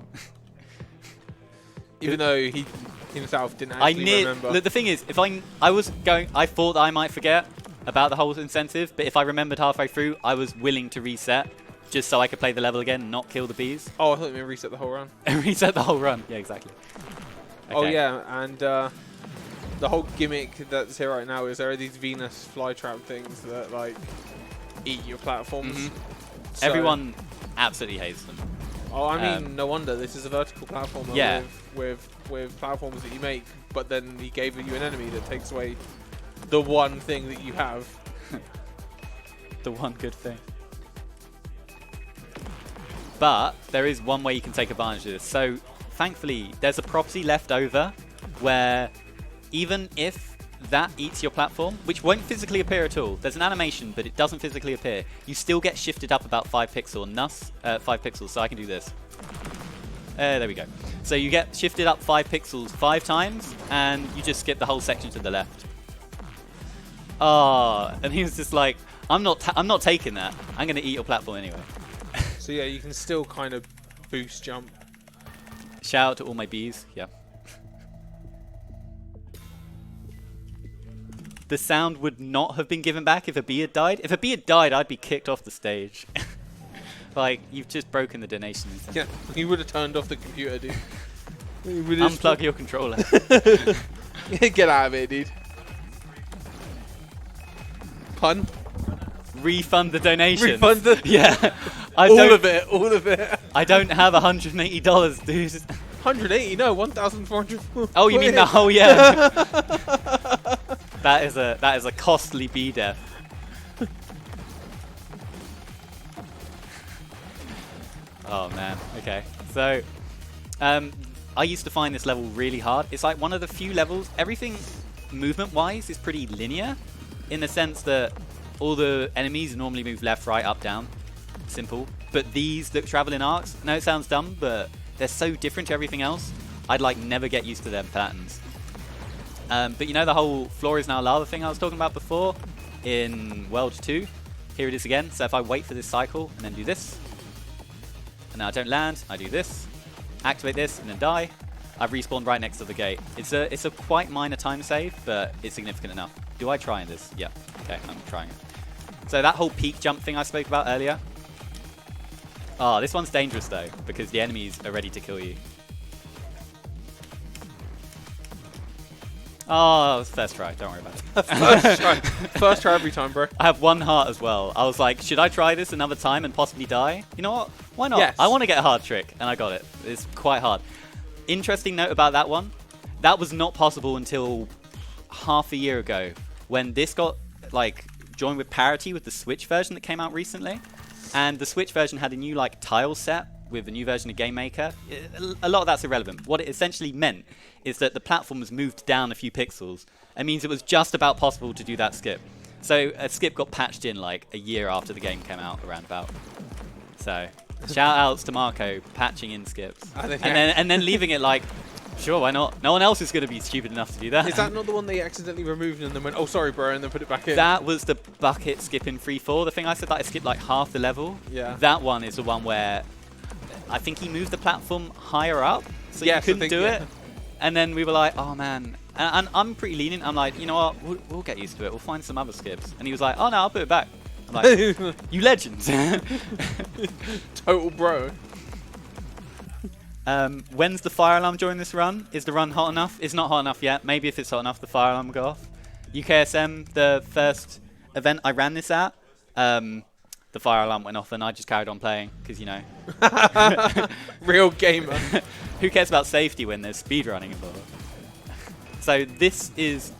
Even though he himself didn't actually remember. The thing is, if I thought that I might forget about the whole incentive, but if I remembered halfway through, I was willing to reset just so I could play the level again and not kill the bees. Oh, I thought you meant reset the whole run. Reset the whole run. Yeah, exactly. Okay. Oh yeah, and the whole gimmick that's here right now is there are these Venus flytrap things that like eat your platforms. So, everyone absolutely hates them. Oh, I mean, no wonder. This is a vertical platformer Yeah. with platforms that you make, but then he gave you an enemy that takes away the one thing that you have. The one good thing. But there is one way you can take advantage of this. So thankfully, there's a property left over where even if that eats your platform, which won't physically appear at all, there's an animation, but it doesn't physically appear, you still get shifted up about 5 pixels, so I can do this. There we go. So you get shifted up 5 pixels 5 times, and you just skip the whole section to the left. Ah, and he was just like, I'm not taking that. I'm going to eat your platform anyway. So yeah, you can still kind of boost jump. Shout out to all my bees. Yeah. The sound would not have been given back if a bee had died. If a bee had died, I'd be kicked off the stage. Like, you've just broken the donation. Yeah, you would have turned off the computer, dude. Unplug your controller. Get out of it, dude. Pun? Refund the donation. Refund the... Yeah. all of it. I don't have $180, dude. 180? No, 1,400. Oh, you mean the whole, yeah. That is a costly bee death. Oh man. Okay. So, I used to find this level really hard. It's like one of the few levels. Everything, movement-wise, is pretty linear, in the sense that all the enemies normally move left, right, up, down. Simple. But these that travel in arcs, I know it sounds dumb, but they're so different to everything else. I'd like never get used to their patterns. But you know the whole floor is now lava thing I was talking about before in World 2? Here it is again. So if I wait for this cycle and then do this, and now I don't land, I do this, activate this and then die, I've respawned right next to the gate. It's a quite minor time save, but it's significant enough. Do I try in this? Yeah. Okay, I'm trying it. So that whole peak jump thing I spoke about earlier. Oh, this one's dangerous though, because the enemies are ready to kill you. Oh, it was first try. Don't worry about it. First try every time, bro. I have 1 heart as well. I was like, should I try this another time and possibly die? You know what? Why not? Yes. I want to get a hard trick, and I got it. It's quite hard. Interesting note about that one. That was not possible until half a year ago, when this got like joined with parity with the Switch version that came out recently. And the Switch version had a new like tile set with a new version of Game Maker. A lot of that's irrelevant. What it essentially meant is that the platform was moved down a few pixels. It means it was just about possible to do that skip. So a skip got patched in like a year after the game came out, around about. So shout outs to Marco patching in skips, and then leaving it like, sure, why not? No one else is going to be stupid enough to do that. Is that not the one they accidentally removed and then went, oh sorry bro, and then put it back in? That was the bucket skip in 3-4. The thing I said that I skipped like half the level. Yeah. That one is the one where I think he moved the platform higher up, so you couldn't do it. And then we were like, oh man. And I'm pretty lenient. I'm like, you know what? We'll get used to it. We'll find some other skips. And he was like, oh no, I'll put it back. I'm like, you legend. Total bro. When's the fire alarm during this run? Is the run hot enough? It's not hot enough yet. Maybe if it's hot enough, the fire alarm will go off. UKSM, the first event I ran this at, the fire alarm went off and I just carried on playing because, you know. Real gamer. Who cares about safety when there's speedrunning involved? So this is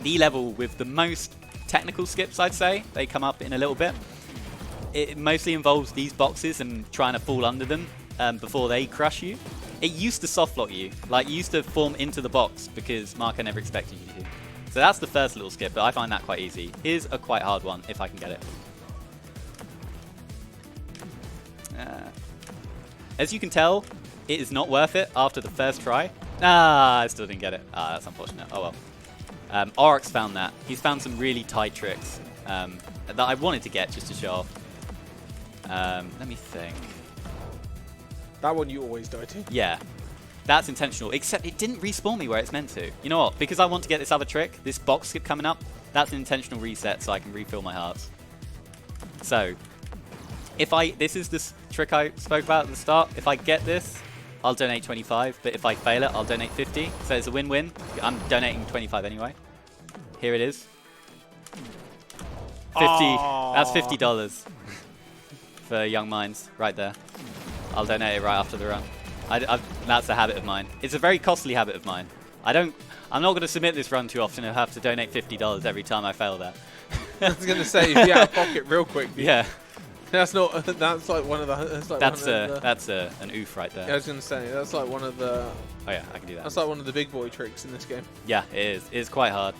the level with the most technical skips, I'd say. They come up in a little bit. It mostly involves these boxes and trying to fall under them before they crush you. it used to soft lock you. Like, you used to form into the box because Marco never expected you to. So that's the first little skip, but I find that quite easy. Here's a quite hard one, if I can get it. As you can tell, it is not worth it after the first try. Ah, I still didn't get it. Ah, that's unfortunate. Oh well. Oryx found that. He's found some really tight tricks that I wanted to get just to show off. Let me think. That one you always die to. Yeah, that's intentional, except it didn't respawn me where it's meant to. You know what? Because I want to get this other trick, this box skip coming up, that's an intentional reset so I can refill my hearts. So, this is this trick I spoke about at the start. If I get this, I'll donate 25, but if I fail it, I'll donate 50. So it's a win-win. I'm donating 25 anyway. Here it is. 50. Aww. That's $50 for Young Minds right there. I'll donate it right after the run. That's a habit of mine. It's a very costly habit of mine. I'm not going to submit this run too often. I'll have to donate $50 every time I fail that. I was going to say, you'd be out of pocket real quick. Dude. Yeah. That's not. That's like one of the. That's an oof right there. Yeah, I was going to say that's like one of the. Oh yeah, I can do that. That's like one of the big boy tricks in this game. Yeah, it is. It is quite hard.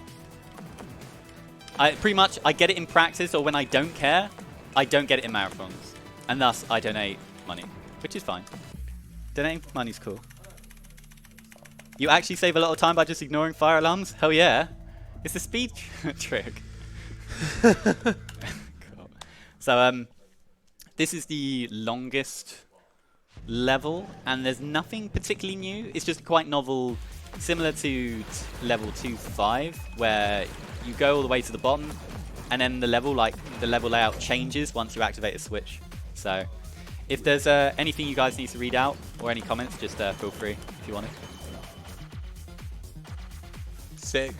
Pretty much, I get it in practice, or when I don't care, I don't get it in marathons, and thus I donate money, which is fine. Donating money's cool. You actually save a lot of time by just ignoring fire alarms? Hell yeah. It's a speed trick. Cool. So, this is the longest level, and there's nothing particularly new. It's just quite novel, similar to level 2-5, where you go all the way to the bottom, and then the level layout changes once you activate a switch. So, if there's anything you guys need to read out, or any comments, just feel free if you want it. Sick.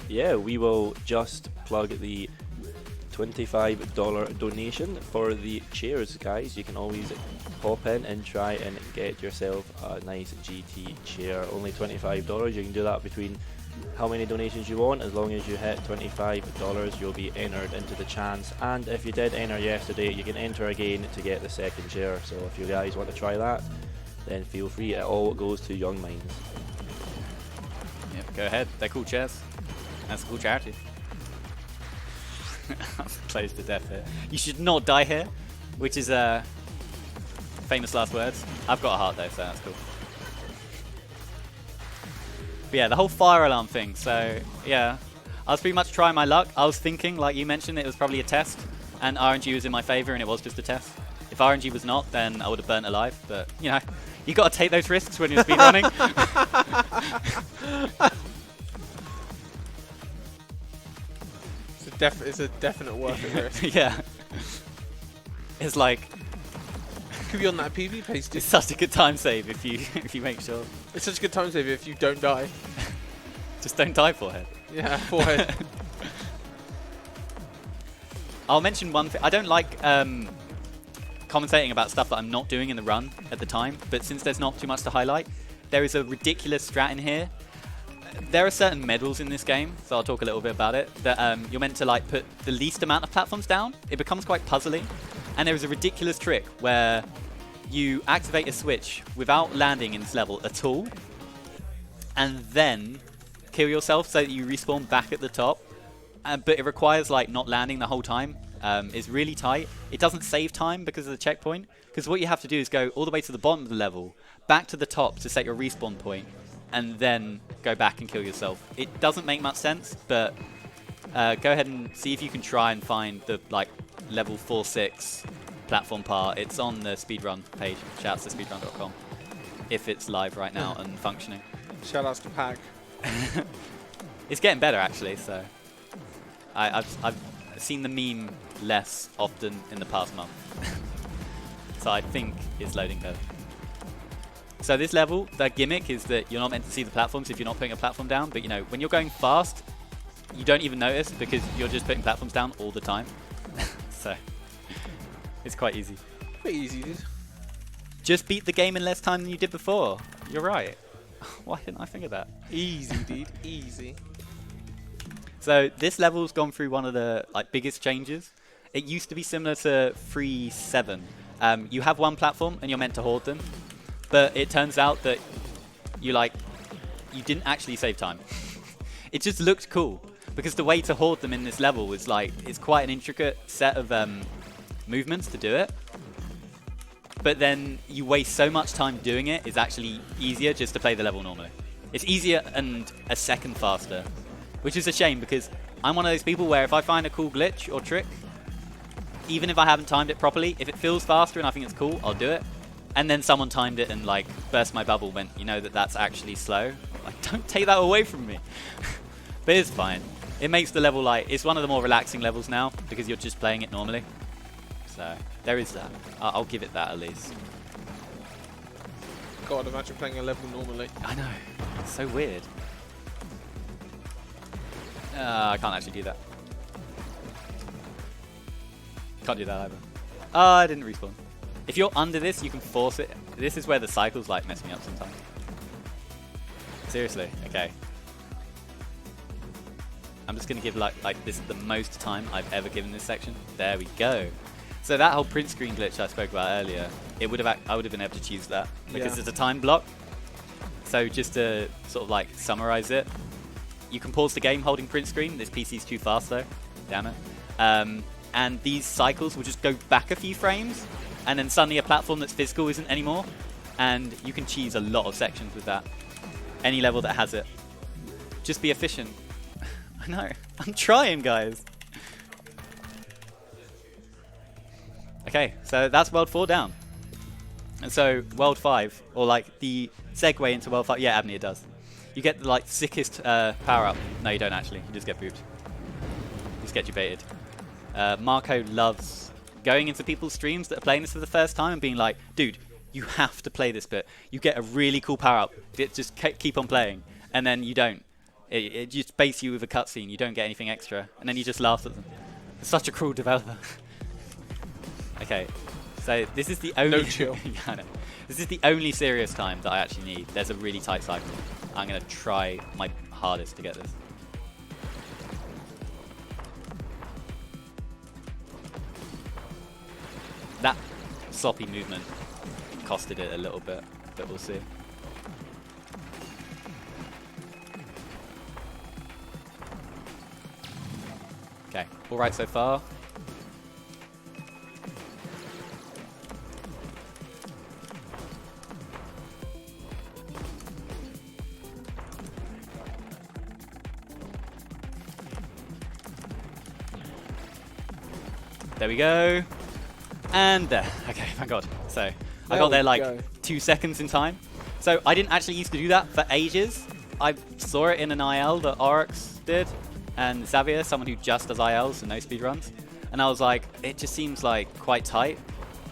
Yeah, we will just plug the $25 donation for the chairs, guys. You can always pop in and try and get yourself a nice GT chair. Only $25. You can do that between how many donations you want. As long as you hit $25, you'll be entered into the chance. And if you did enter yesterday, you can enter again to get the second chair. So if you guys want to try that, then feel free. It all goes to Young Minds. Yep, go ahead. They're cool chairs. That's a cool charity. I'm close to death here. You should not die here, which is famous last words. I've got a heart though, so that's cool. But yeah, the whole fire alarm thing. So yeah, I was pretty much trying my luck. I was thinking, like you mentioned, it was probably a test, and RNG was in my favor, and it was just a test. If RNG was not, then I would have burnt alive. But you know, you got to take those risks when you're speedrunning. It's a definite worth it risk. Yeah. It's like Could be on that PV pace too. it's such a good time save if you make sure. It's such a good time save if you don't die. Just don't die, forehead. Yeah, forehead. I'll mention one thing. I don't like commentating about stuff that I'm not doing in the run at the time, but since there's not too much to highlight, there is a ridiculous strat in here. There are certain medals in this game, so I'll talk a little bit about it, that you're meant to like put the least amount of platforms down. It becomes quite puzzly, and there is a ridiculous trick where you activate a switch without landing in this level at all, and then kill yourself so that you respawn back at the top. But it requires like not landing the whole time. It's really tight. It doesn't save time because of the checkpoint, because what you have to do is go all the way to the bottom of the level, back to the top to set your respawn point, and then go back and kill yourself. It doesn't make much sense, but go ahead and see if you can try and find the like level 4-6 platform part. It's on the speedrun page. Shouts to speedrun.com if it's live right now and functioning. Shout outs to Pack. It's getting better actually, so I've seen the meme less often in the past month. So I think it's loading better. So this level, the gimmick is that you're not meant to see the platforms if you're not putting a platform down, but you know, when you're going fast, you don't even notice because you're just putting platforms down all the time. So it's quite easy. Pretty easy, dude. Just beat the game in less time than you did before. You're right. Why didn't I think of that? Easy, dude. Easy. So this level's gone through one of the like biggest changes. It used to be similar to 3-7. You have one platform and you're meant to hoard them. But it turns out that you didn't actually save time. It just looked cool because the way to hoard them in this level was like, it's quite an intricate set of movements to do it. But then you waste so much time doing it, it's actually easier just to play the level normally. It's easier and a second faster, which is a shame because I'm one of those people where if I find a cool glitch or trick, even if I haven't timed it properly, if it feels faster and I think it's cool, I'll do it. And then someone timed it and like burst my bubble, went, you know that's actually slow. Like, don't take that away from me. But it's fine. It makes the level like, it's one of the more relaxing levels now because you're just playing it normally. So there is that. I'll give it that at least. God, imagine playing a level normally. I know. It's so weird. I can't actually do that. Can't do that either. I didn't respawn. If you're under this, you can force it. This is where the cycles like mess me up sometimes. Seriously, okay. I'm just gonna give like this is the most time I've ever given this section. There we go. So that whole print screen glitch I spoke about earlier, I would have been able to choose that because it's a time block. So just to sort of like summarize it, you can pause the game holding print screen. This PC's too fast though, damn it. And these cycles will just go back a few frames, and then suddenly a platform that's physical isn't anymore, and you can cheese a lot of sections with that. Any level that has it. Just be efficient. I know, I'm trying, guys. Okay, so that's World 4 down. And so World 5, or like the segue into World 5, yeah, Abney, it does. You get the like sickest power-up. No, you don't actually, you just get booped. You just get you baited. Marco loves going into people's streams that are playing this for the first time and being like, dude, you have to play this bit. You get a really cool power-up. Just keep on playing. And then you don't. It just baits you with a cutscene. You don't get anything extra. And then you just laugh at them. It's such a cruel developer. Okay, so this is the only... No chill. Yeah, I know. This is the only serious time that I actually need. There's a really tight cycle. I'm going to try my hardest to get this. That sloppy movement costed it a little bit, but we'll see. Okay, all right so far. There we go. And there. Okay, thank God. So I got there like 2 seconds in time. So I didn't actually used to do that for ages. I saw it in an IL that Oryx did, and Xavier, someone who just does ILs, so no speedruns. And I was like, it just seems like quite tight.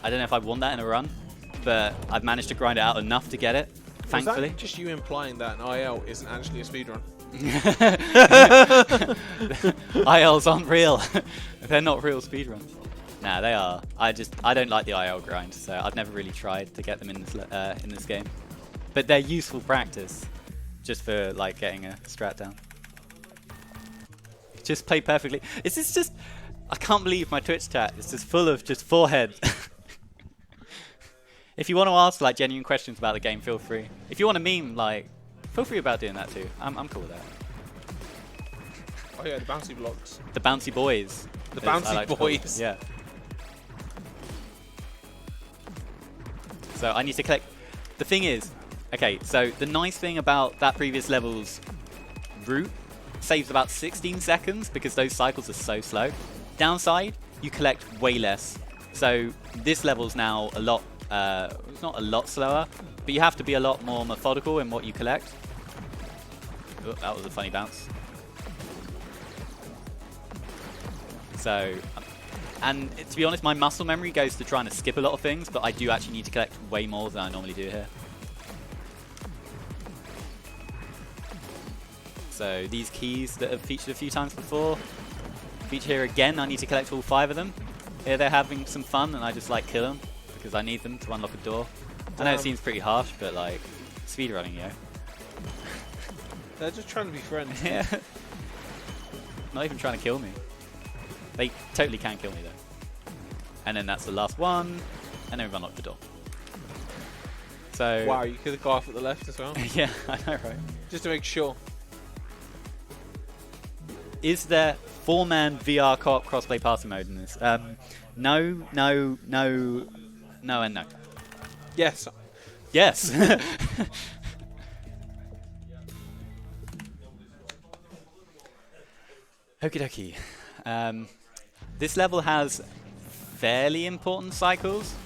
I don't know if I want that in a run, but I've managed to grind it out enough to get it, thankfully. Is that just you implying that an IL isn't actually a speedrun? ILs aren't real. They're not real speedruns. Nah, they are. I don't like the IL grind, so I've never really tried to get them in this game. But they're useful practice, just for like getting a strat down. Just play perfectly. This is just, I can't believe my Twitch chat is just full of just foreheads. If you want to ask like genuine questions about the game, feel free. If you want to meme, like, feel free about doing that too. I'm cool with that. Oh yeah, the bouncy blocks. The bouncy boys. The bouncy boys. Yeah. So I need to collect. The thing is, okay, so the nice thing about that previous level's route saves about 16 seconds because those cycles are so slow. Downside, you collect way less. So this level's now a lot, it's not a lot slower, but you have to be a lot more methodical in what you collect. Oh, that was a funny bounce. So, and to be honest, my muscle memory goes to trying to skip a lot of things, but I do actually need to collect way more than I normally do here. So these keys that have featured a few times before, feature here again. I need to collect all 5 of them. Here they're having some fun, and I just like kill them because I need them to unlock a door. I know it seems pretty harsh, but like speedrunning, yo. They're just trying to be friends. Yeah. Not even trying to kill me. They totally can kill me though. And then that's the last one, and then we've unlocked the door. So Wow, you could go off at the left as well, yeah, I know, right? just to make sure. Is there 4-man VR co-op crossplay party mode in this? No, no, no, no, and no. Yes. Yes. Okie dokie. This level has fairly important cycles.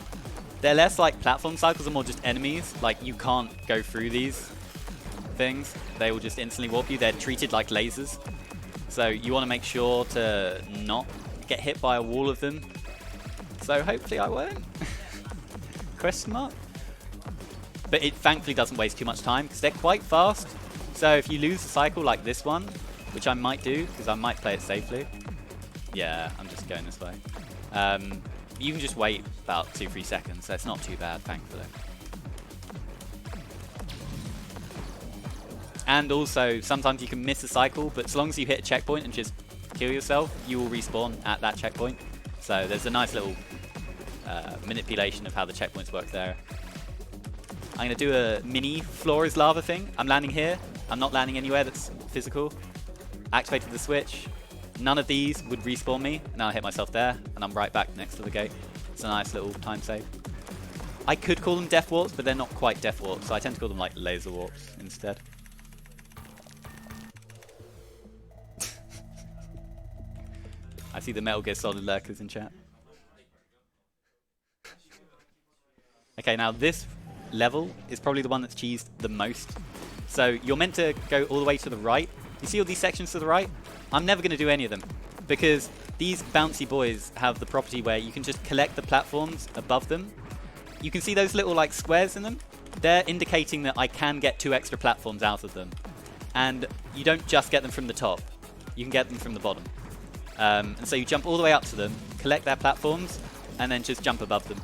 They're less like platform cycles and more just enemies. Like, you can't go through these things. They will just instantly warp you. They're treated like lasers. So you want to make sure to not get hit by a wall of them. So hopefully I won't. Question mark? But it thankfully doesn't waste too much time because they're quite fast. So if you lose a cycle like this one, which I might do because I might play it safely. Yeah, I'm just going this way. You can just wait about 2-3 seconds, so it's not too bad, thankfully. And also, sometimes you can miss a cycle, but as long as you hit a checkpoint and just kill yourself, you will respawn at that checkpoint. So there's a nice little manipulation of how the checkpoints work there. I'm going to do a mini floor is lava thing. I'm landing here. I'm not landing anywhere that's physical. Activated the switch. None of these would respawn me. Now I hit myself there, and I'm right back next to the gate. It's a nice little time save. I could call them death warps, but they're not quite death warps, so I tend to call them like laser warps instead. I see the Metal Gear Solid lurkers in chat. Okay, now this level is probably the one that's cheesed the most. So you're meant to go all the way to the right. You see all these sections to the right? I'm never going to do any of them because these bouncy boys have the property where you can just collect the platforms above them. You can see those little like squares in them. They're indicating that I can get 2 extra platforms out of them. And you don't just get them from the top. You can get them from the bottom. And so you jump all the way up to them, collect their platforms, and then just jump above them.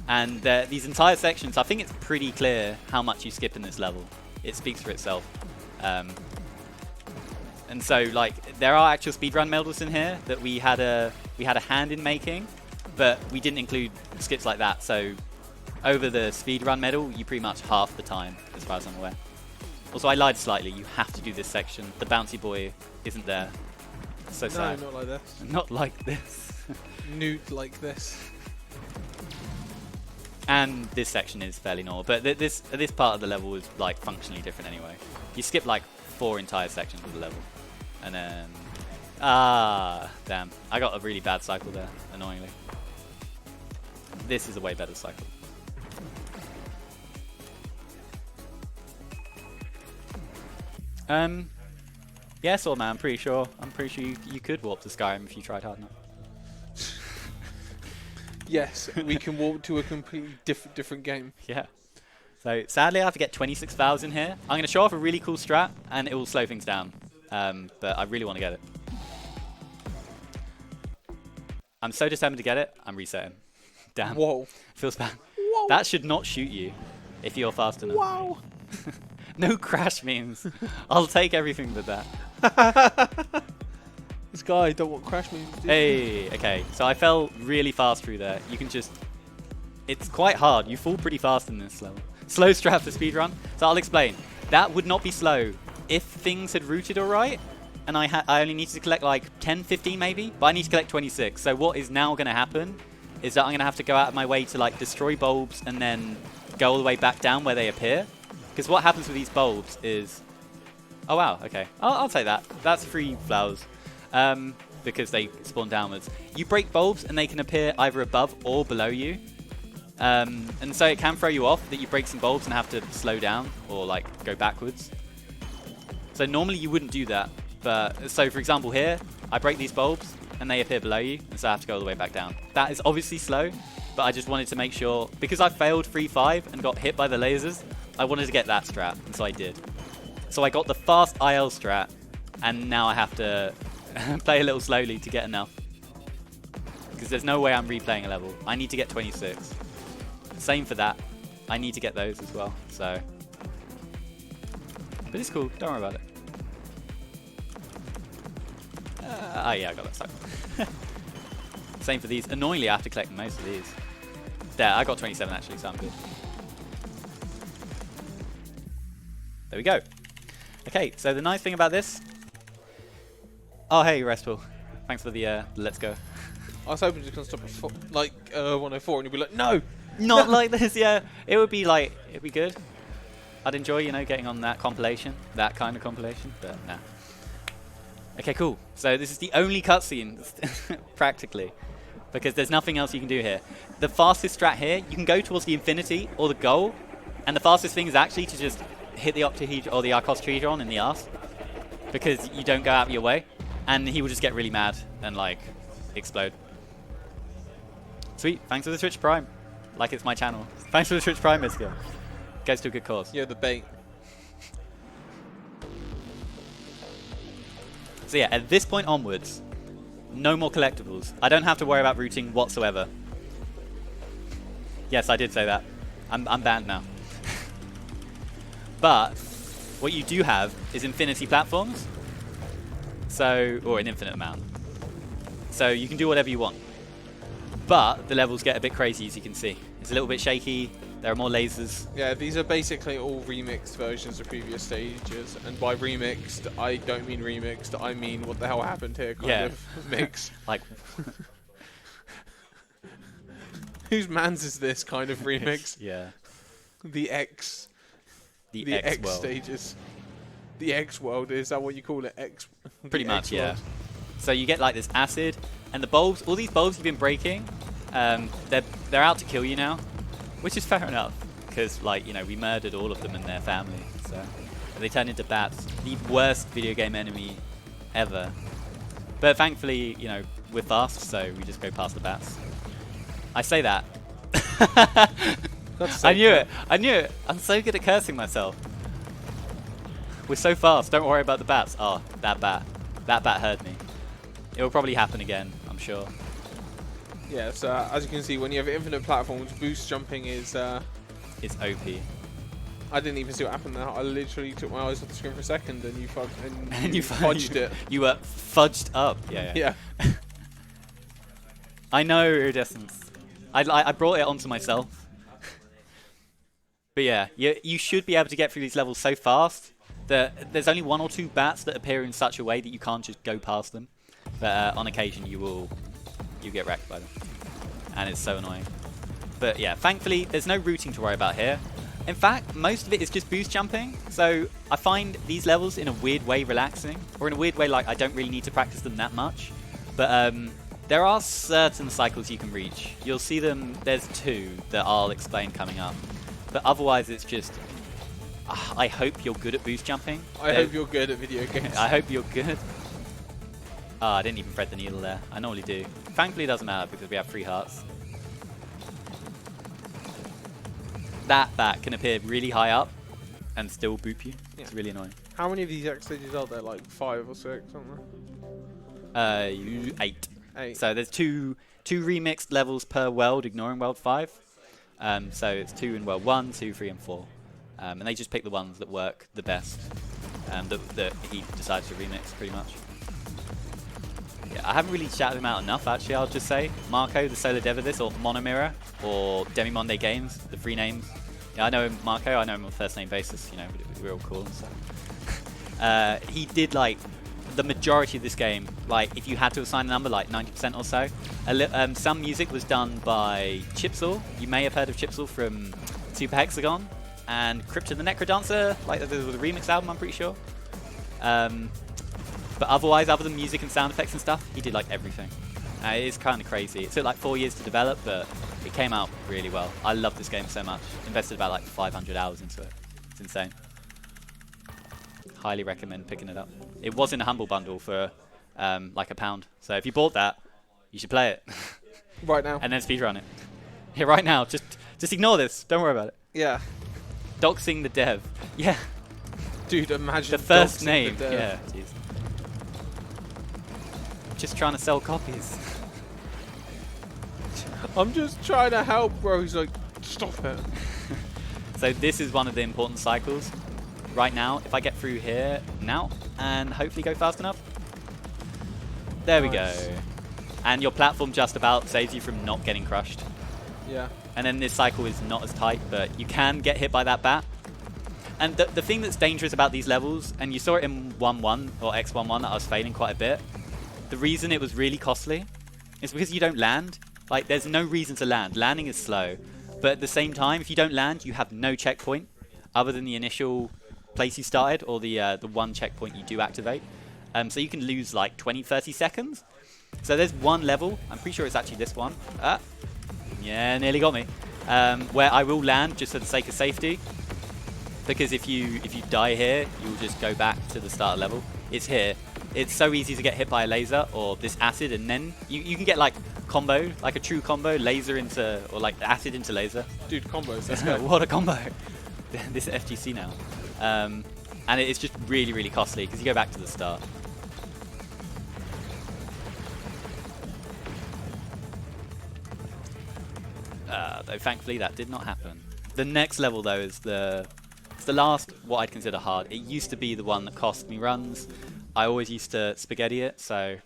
And these entire sections, I think it's pretty clear how much you skip in this level. It speaks for itself. And so, like, there are actual speedrun medals in here that we had a hand in making, but we didn't include skips like that. So, over the speedrun medal, you pretty much half the time, as far as I'm aware. Also, I lied slightly. You have to do this section. The bouncy boy isn't there. So sad. No, not like this. Not like this. Nude like this. And this section is fairly normal, but this part of the level is like functionally different anyway. You skip like 4 entire sections of the level, and then damn, I got a really bad cycle there, annoyingly. This is a way better cycle. Yeah, Sword Man, I'm pretty sure you could warp to Skyrim if you tried hard enough. Yes, we can walk to a completely different game. Yeah. So sadly I have to get 26,000 here. I'm going to show off a really cool strat and it will slow things down. But I really want to get it. I'm so determined to get it, I'm resetting. Damn. Whoa. Feels bad. Whoa. That should not shoot you if you're fast enough. Wow. No crash memes. I'll take everything but that. This guy don't want crash memes. Hey, okay. So I fell really fast through there. You can just... It's quite hard. You fall pretty fast in this level. Slow strat for speedrun. So I'll explain. That would not be slow if things had routed alright. And I only needed to collect like 10, 15 maybe. But I need to collect 26. So what is now going to happen is that I'm going to have to go out of my way to like destroy bulbs and then go all the way back down where they appear. Because what happens with these bulbs is... Oh wow, okay. I'll take that. That's 3 flowers. Because they spawn downwards. You break bulbs and they can appear either above or below you. And so it can throw you off that you break some bulbs and have to slow down or like go backwards. So normally you wouldn't do that. But so for example here, I break these bulbs and they appear below you, and so I have to go all the way back down. That is obviously slow, but I just wanted to make sure, because I failed 3-5 and got hit by the lasers, I wanted to get that strat, and so I did. So I got the fast IL strat, and now I have to play a little slowly to get enough. Because there's no way I'm replaying a level. I need to get 26. Same for that. I need to get those as well, so... But it's cool, don't worry about it. Oh yeah, I got that cycle. Same for these. Annoyingly, I have to collect most of these. There, I got 27 actually, so I'm good. There we go. Okay, so the nice thing about this... Oh, hey, Restful. Thanks for the let's go. I was hoping you can stop at 104 and you'd be like, no! Not like this, yeah. It would be like, it'd be good. I'd enjoy, you know, getting on that compilation, that kind of compilation, but nah. Okay, cool. So this is the only cutscene, practically, because there's nothing else you can do here. The fastest strat here, you can go towards the infinity or the goal, and the fastest thing is actually to just hit the Octahedron or the Octahedron in the arse, because you don't go out of your way, and he will just get really mad and like explode. Sweet, thanks for the Twitch Prime. Like it's my channel. Thanks for the Twitch Prime, Miska. Goes to a good cause. Yeah, the bait. So yeah, at this point onwards, no more collectibles. I don't have to worry about routing whatsoever. Yes, I did say that. I'm banned now. But what you do have is infinity platforms. So, or an infinite amount. So you can do whatever you want. But the levels get a bit crazy, as you can see. It's a little bit shaky. There are more lasers. Yeah, these are basically all remixed versions of previous stages, and by remixed, I don't mean remixed, I mean what the hell happened here kind of mix. Like, Whose man's is this kind of remix? yeah. The X world. stages. The X world, is that what you call it? X. Pretty the much, X yeah. world. So you get like this acid, and the bulbs, all these bulbs you've been breaking, they're out to kill you now, which is fair enough, because like, you know, we murdered all of them and their family, so they turn into bats, the worst video game enemy ever. But thankfully, you know, we're fast, so we just go past the bats. I say that. I knew it. I knew it. I'm so good at cursing myself. We're so fast. Don't worry about the bats. Oh, that bat. That bat heard me. It will probably happen again, I'm sure. Yeah, so as you can see, when you have infinite platforms, boost jumping is... It's OP. I didn't even see what happened there. I literally took my eyes off the screen for a second and you fudged it. You were fudged up. Yeah. Yeah. I know, Iridescence. I brought it onto myself. But yeah, you should be able to get through these levels so fast that there's only 1 or 2 bats that appear in such a way that you can't just go past them. But on occasion you get wrecked by them. And it's so annoying. But yeah, thankfully there's no routing to worry about here. In fact, most of it is just boost jumping. So I find these levels in a weird way relaxing. Or in a weird way like I don't really need to practice them that much. But there are certain cycles you can reach. You'll see them, there's 2 that I'll explain coming up. But otherwise it's just, I hope you're good at boost jumping. I hope you're good at video games. I hope you're good. Oh, I didn't even thread the needle there. I normally do. Thankfully it doesn't matter because we have 3 hearts. That bat can appear really high up and still boop you. Yeah. It's really annoying. How many of these X stages are there? Like 5 or 6, something? 8. 8. So there's two remixed levels per world, ignoring world 5. So it's 2 in world 1, 2, 3, and 4. And they just pick the ones that work the best. That he decides to remix, pretty much. Yeah, I haven't really shouted him out enough, actually, I'll just say. Marco, the Solar Dev of this, or Monomirror, or Demimonde Games, the 3 names. Yeah, I know him, Marco, I know him on a first name basis, you know, we're all cool and stuff. He did, like, the majority of this game, like, if you had to assign a number, like 90% or so. Some music was done by Chipsaw. You may have heard of Chipsaw from Super Hexagon, and Crypto the Necrodancer, like, there was a remix album, I'm pretty sure. But otherwise, other than music and sound effects and stuff, he did like everything. It is kind of crazy. It took like 4 years to develop, but it came out really well. I love this game so much. Invested about like 500 hours into it. It's insane. Highly recommend picking it up. It was in a Humble Bundle for like £1. So if you bought that, you should play it. Right now. And then speedrun it. Yeah, right now. Just ignore this. Don't worry about it. Yeah. Doxing the dev. Yeah. Dude, imagine the first doxing name. the dev. Yeah, jeez. Just trying to sell copies. I'm just trying to help, bro. He's like, stop it. So this is one of the important cycles. Right now, if I get through here now, and hopefully go fast enough. There we go. And your platform just about saves you from not getting crushed. Yeah. And then this cycle is not as tight, but you can get hit by that bat. And the thing that's dangerous about these levels, and you saw it in 1-1 or X11 that I was failing quite a bit, the reason it was really costly is because you don't land. Like, there's no reason to land. Landing is slow. But at the same time, if you don't land, you have no checkpoint other than the initial place you started or the one checkpoint you do activate. So you can lose like 20, 30 seconds. So there's one level, I'm pretty sure it's actually this one. Yeah, nearly got me. Where I will land just for the sake of safety. Because if you die here, you'll just go back to the start level. It's here. It's so easy to get hit by a laser or this acid, and then you can get like combo, like a true combo, laser into, or like acid into laser. Dude, combos, let's go. What a combo. This is FGC now. And it's just really, really costly because you go back to the start. Though thankfully that did not happen. The next level though is it's the last, what I'd consider hard. It used to be the one that cost me runs. I always used to spaghetti it, so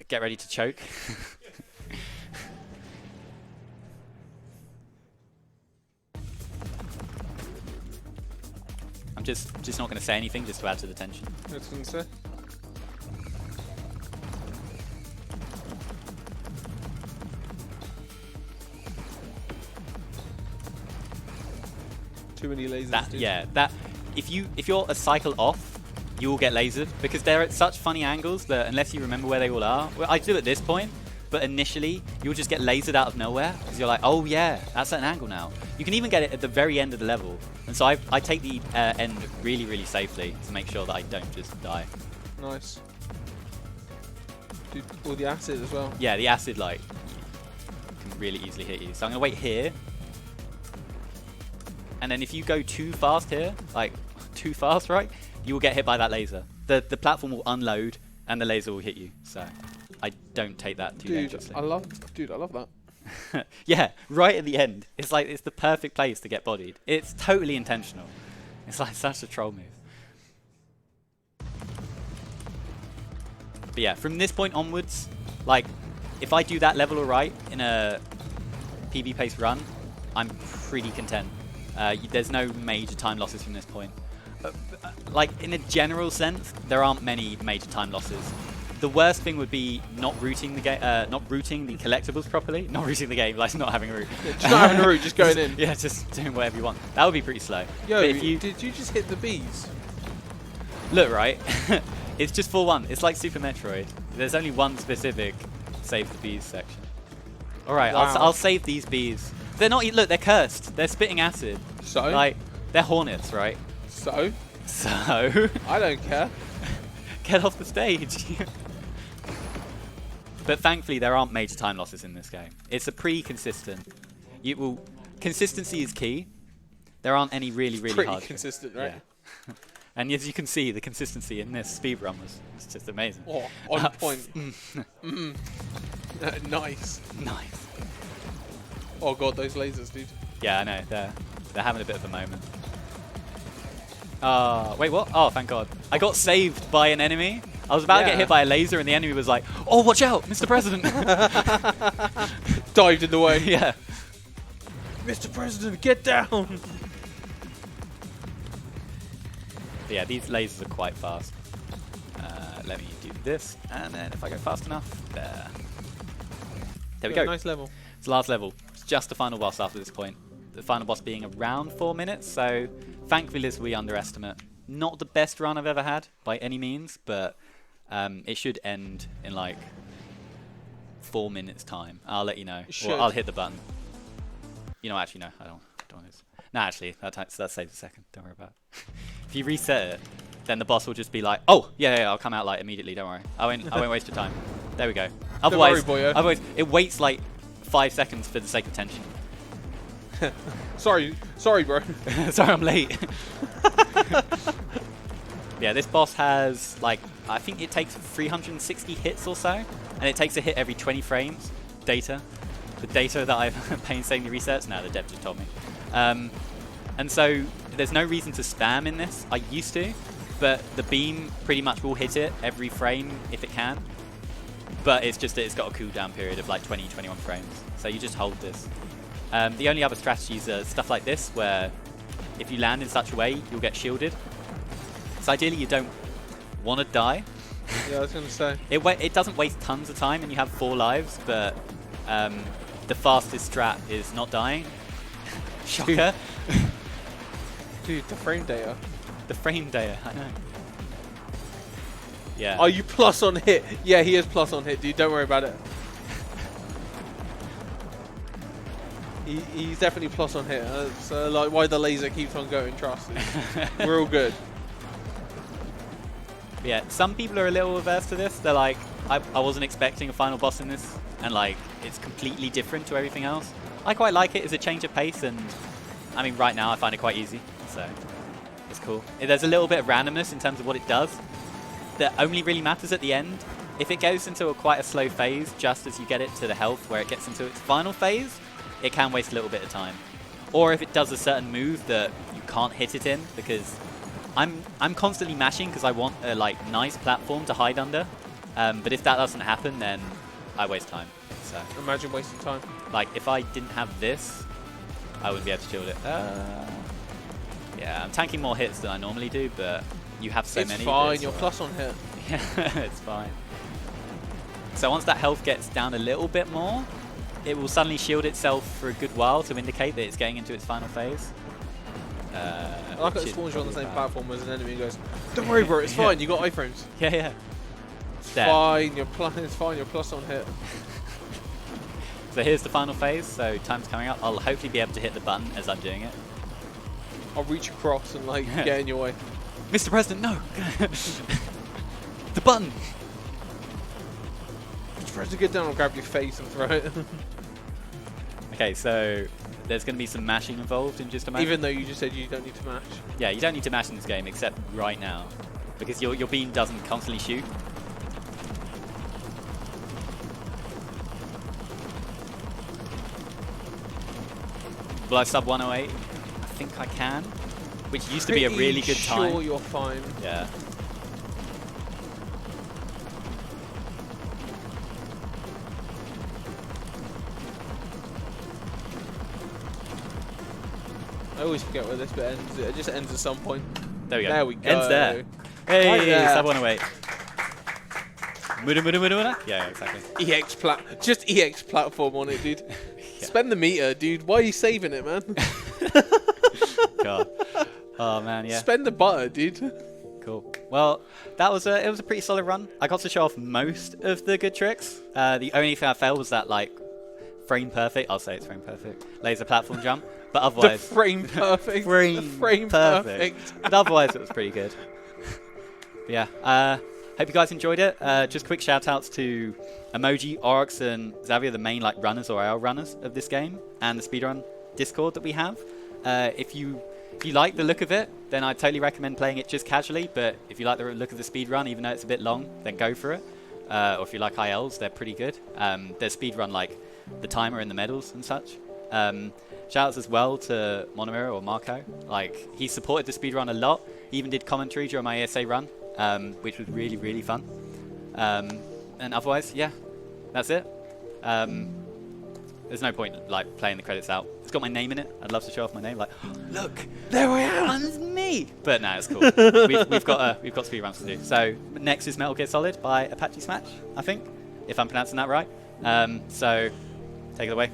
get ready to choke. I'm just not going to say anything just to add to the tension. That's what I'm saying. Too many lasers. Dude. Yeah, if you're a cycle off, you will get lasered because they're at such funny angles that unless you remember where they all are, well, I do at this point, but initially you'll just get lasered out of nowhere because you're like, oh yeah, that's at an angle now. You can even get it at the very end of the level, and so I take the end really, really safely to make sure that I don't just die. Nice. Dude, all the acid as well. Yeah, the acid like can really easily hit you. So I'm gonna wait here. And then if you go too fast here, like too fast, right, you will get hit by that laser. The platform will unload and the laser will hit you. So I don't take that too dangerously. I love that. Yeah, right at the end. It's like it's the perfect place to get bodied. It's totally intentional. It's like such a troll move. But yeah, from this point onwards, like if I do that level alright in a PB pace run, I'm pretty content. There's no major time losses from this point. Like in a general sense, there aren't many major time losses. The worst thing would be not routing the game, not routing the collectibles properly. Not routing the game, like not having a route. Yeah, just not having a route, just going in. Yeah, just doing whatever you want. That would be pretty slow. Yo, but if you did you just hit the bees? look, right, it's just for one. It's like Super Metroid. There's only one specific save the bees section. All right, Wow. I'll save these bees. They're not. Look, they're cursed. They're spitting acid. So? Like, they're hornets, right? So? So I don't care. get off the stage. But thankfully, there aren't major time losses in this game. It's a pretty consistent. Consistency is key. There aren't any really Pretty hard. consistent, right? Yeah. And as you can see, the consistency in this speedrun was just amazing. Oh, on point. Nice. Nice. Oh god, those lasers, dude. Yeah, I know. They're having a bit of a moment. Wait, what? Oh, thank God. I got saved by an enemy. I was about to get hit by a laser, and the enemy was like, "Oh, watch out, Mr. President!" Dived in the way. Yeah. Mr. President, get down! But yeah, these lasers are quite fast. Let me do this, and then if I go fast enough, there we go. Nice level. It's the last level. It's just the final boss after this point. The final boss being around 4 minutes, so thankfully this we underestimate. Not the best run I've ever had by any means, but it should end in like 4 minutes time. I'll let you know. Or I'll hit the button. You know, actually no, I don't want this. No, actually, that saves a second. Don't worry about it. If you reset it, then the boss will just be like, "Oh, yeah, I'll come out like immediately. Don't worry. I won't waste your time." There we go. Otherwise, otherwise it waits like 5 seconds for the sake of tension. Sorry, bro. Sorry, I'm late. Yeah, this boss has like, I think it takes 360 hits or so, and it takes a hit every 20 frames. The data that I've painstakingly researched. Now the dev just told me. And so there's no reason to spam in this. I used to, but the beam pretty much will hit it every frame if it can. But it's just that it's got a cooldown period of like 20, 21 frames. So you just hold this. The only other strategies are stuff like this, where if you land in such a way, you'll get shielded. So ideally, you don't want to die. Yeah, I was going to say. It doesn't waste tons of time, and you have 4 lives, but the fastest strat is not dying. Shocker. Dude, the frame data. The frame data, I know. Yeah. Are you plus on hit? Yeah, he is plus on hit, dude. Don't worry about it. He's definitely plus on hit. That's like why the laser keeps on going. Trust. We're all good. Yeah, some people are a little averse to this. They're like, I wasn't expecting a final boss in this, and like it's completely different to everything else. I quite like it as a change of pace, and I mean right now I find it quite easy, so it's cool. There's a little bit of randomness in terms of what it does. That only really matters at the end. If it goes into quite a slow phase, just as you get it to the health where it gets into its final phase, it can waste a little bit of time. Or if it does a certain move that you can't hit it in, because I'm constantly mashing because I want a like nice platform to hide under. But if that doesn't happen, then I waste time. So Imagine wasting time. like if I didn't have this, I wouldn't be able to shield it. Yeah, I'm tanking more hits than I normally do, but you have so many. It's fine. it's You're alright. plus on hit. Yeah, it's fine. So once that health gets down a little bit more, it will suddenly shield itself for a good while to indicate that it's getting into its final phase. I like which it is spawns you on the probably same bad. platform as an enemy and goes, "Don't worry, bro. It's fine. You got iframes. Yeah, yeah. It's There. fine. You're plus. It's fine. You're plus on hit." So here's the final phase, so time's coming up. I'll hopefully be able to hit the button as I'm doing it. I'll reach across and like get in your way. Mr. President, no! The button! Try to get down and grab your face and throw it. Okay, so there's going to be some mashing involved in just a moment. Even though you just said you don't need to mash. Yeah, you don't need to mash in this game, except right now. Because your beam doesn't constantly shoot. Will I sub 108? I think I can. Which used to be a really good time. Sure, you're fine. Yeah. I always forget where this bit ends. It just ends at some point. There we go. There we go. Ends there. Hey, Right there. sub 108. Muda, muda, muda, muda. Yeah, exactly. Just EX platform on it, dude. Yeah. Spend the meter, dude. Why are you saving it, man? God. Oh man, yeah. Spend the butter, dude. Cool. Well, it was a pretty solid run. I got to show off most of the good tricks. The only thing I failed was that like frame perfect. I'll say it's frame perfect. Laser platform jump. But The otherwise, frame perfect. frame, The frame perfect. perfect. But otherwise, it was pretty good. But yeah. Hope you guys enjoyed it. Just quick shout outs to Emoji, Oryx, and Xavier, the main like runners or our runners of this game, and the speedrun Discord that we have. If you like the look of it, then I totally recommend playing it just casually. But if you like the look of the speedrun, even though it's a bit long, then go for it. Or if you like ILs, they're pretty good. There's speedrun like the timer and the medals and such. Shoutouts as well to Monomiro or Marco. Like he supported the speedrun a lot. He even did commentary during my ESA run, which was really, really fun. And otherwise, yeah, that's it. There's no point like playing the credits out. It's got my name in it. I'd love to show off my name. Like, look, There I am. it's me. But no, it's cool. we've got speedruns to do. So next is Metal Gear Solid by Apache Smash, I think, if I'm pronouncing that right. So take it away.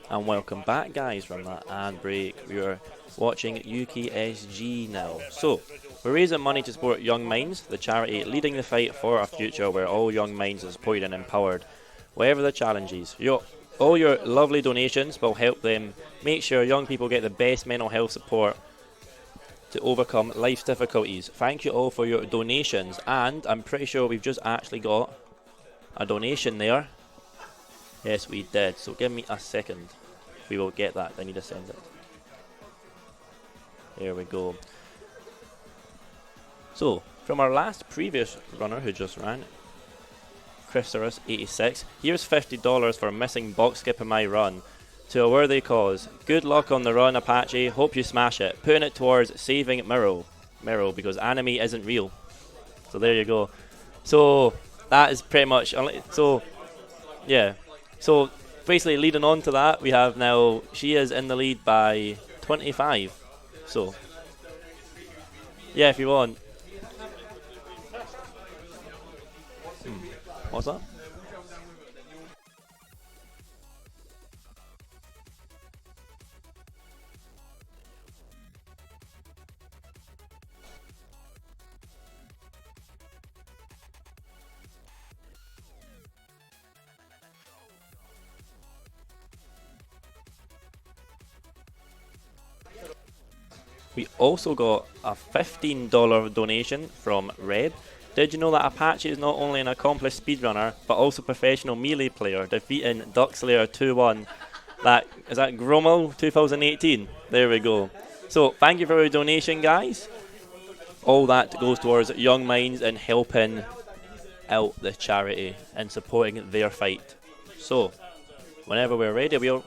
And welcome back, guys, from that ad break. We are watching UKSG now. So, we're raising money to support Young Minds, the charity leading the fight for a future where all young minds are supported and empowered, whatever the challenge is. All your lovely donations will help them make sure young people get the best mental health support to overcome life's difficulties. Thank you all for your donations, and I'm pretty sure we've just actually got a donation there. Yes, we did, so give me a second. We will get that. I need to send it. There we go. So, from our last previous runner who just ran, Christerious 86, here's $50 for missing box skipping my run to a worthy cause. Good luck on the run, Apache. Hope you smash it. Putting it towards saving Miro, because anime isn't real. So there you go. So that is pretty much. So yeah. So basically, leading on to that, we have now she is in the lead by 25. So yeah, if you want. What's that? We also got a $15 donation from Red. Did you know that Apache is not only an accomplished speedrunner, but also professional melee player, defeating Duckslayer 2-1? Is that Gromo 2018? There we go. So thank you for your donation, guys. All that goes towards Young Minds and helping out the charity and supporting their fight. So whenever we're ready, we'll.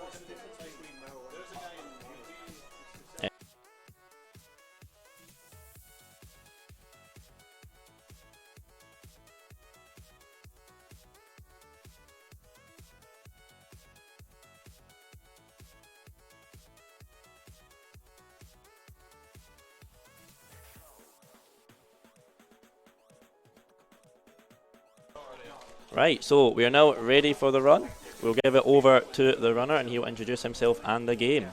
Right, so we are now ready for the run. We'll give it over to the runner and he'll introduce himself and the game.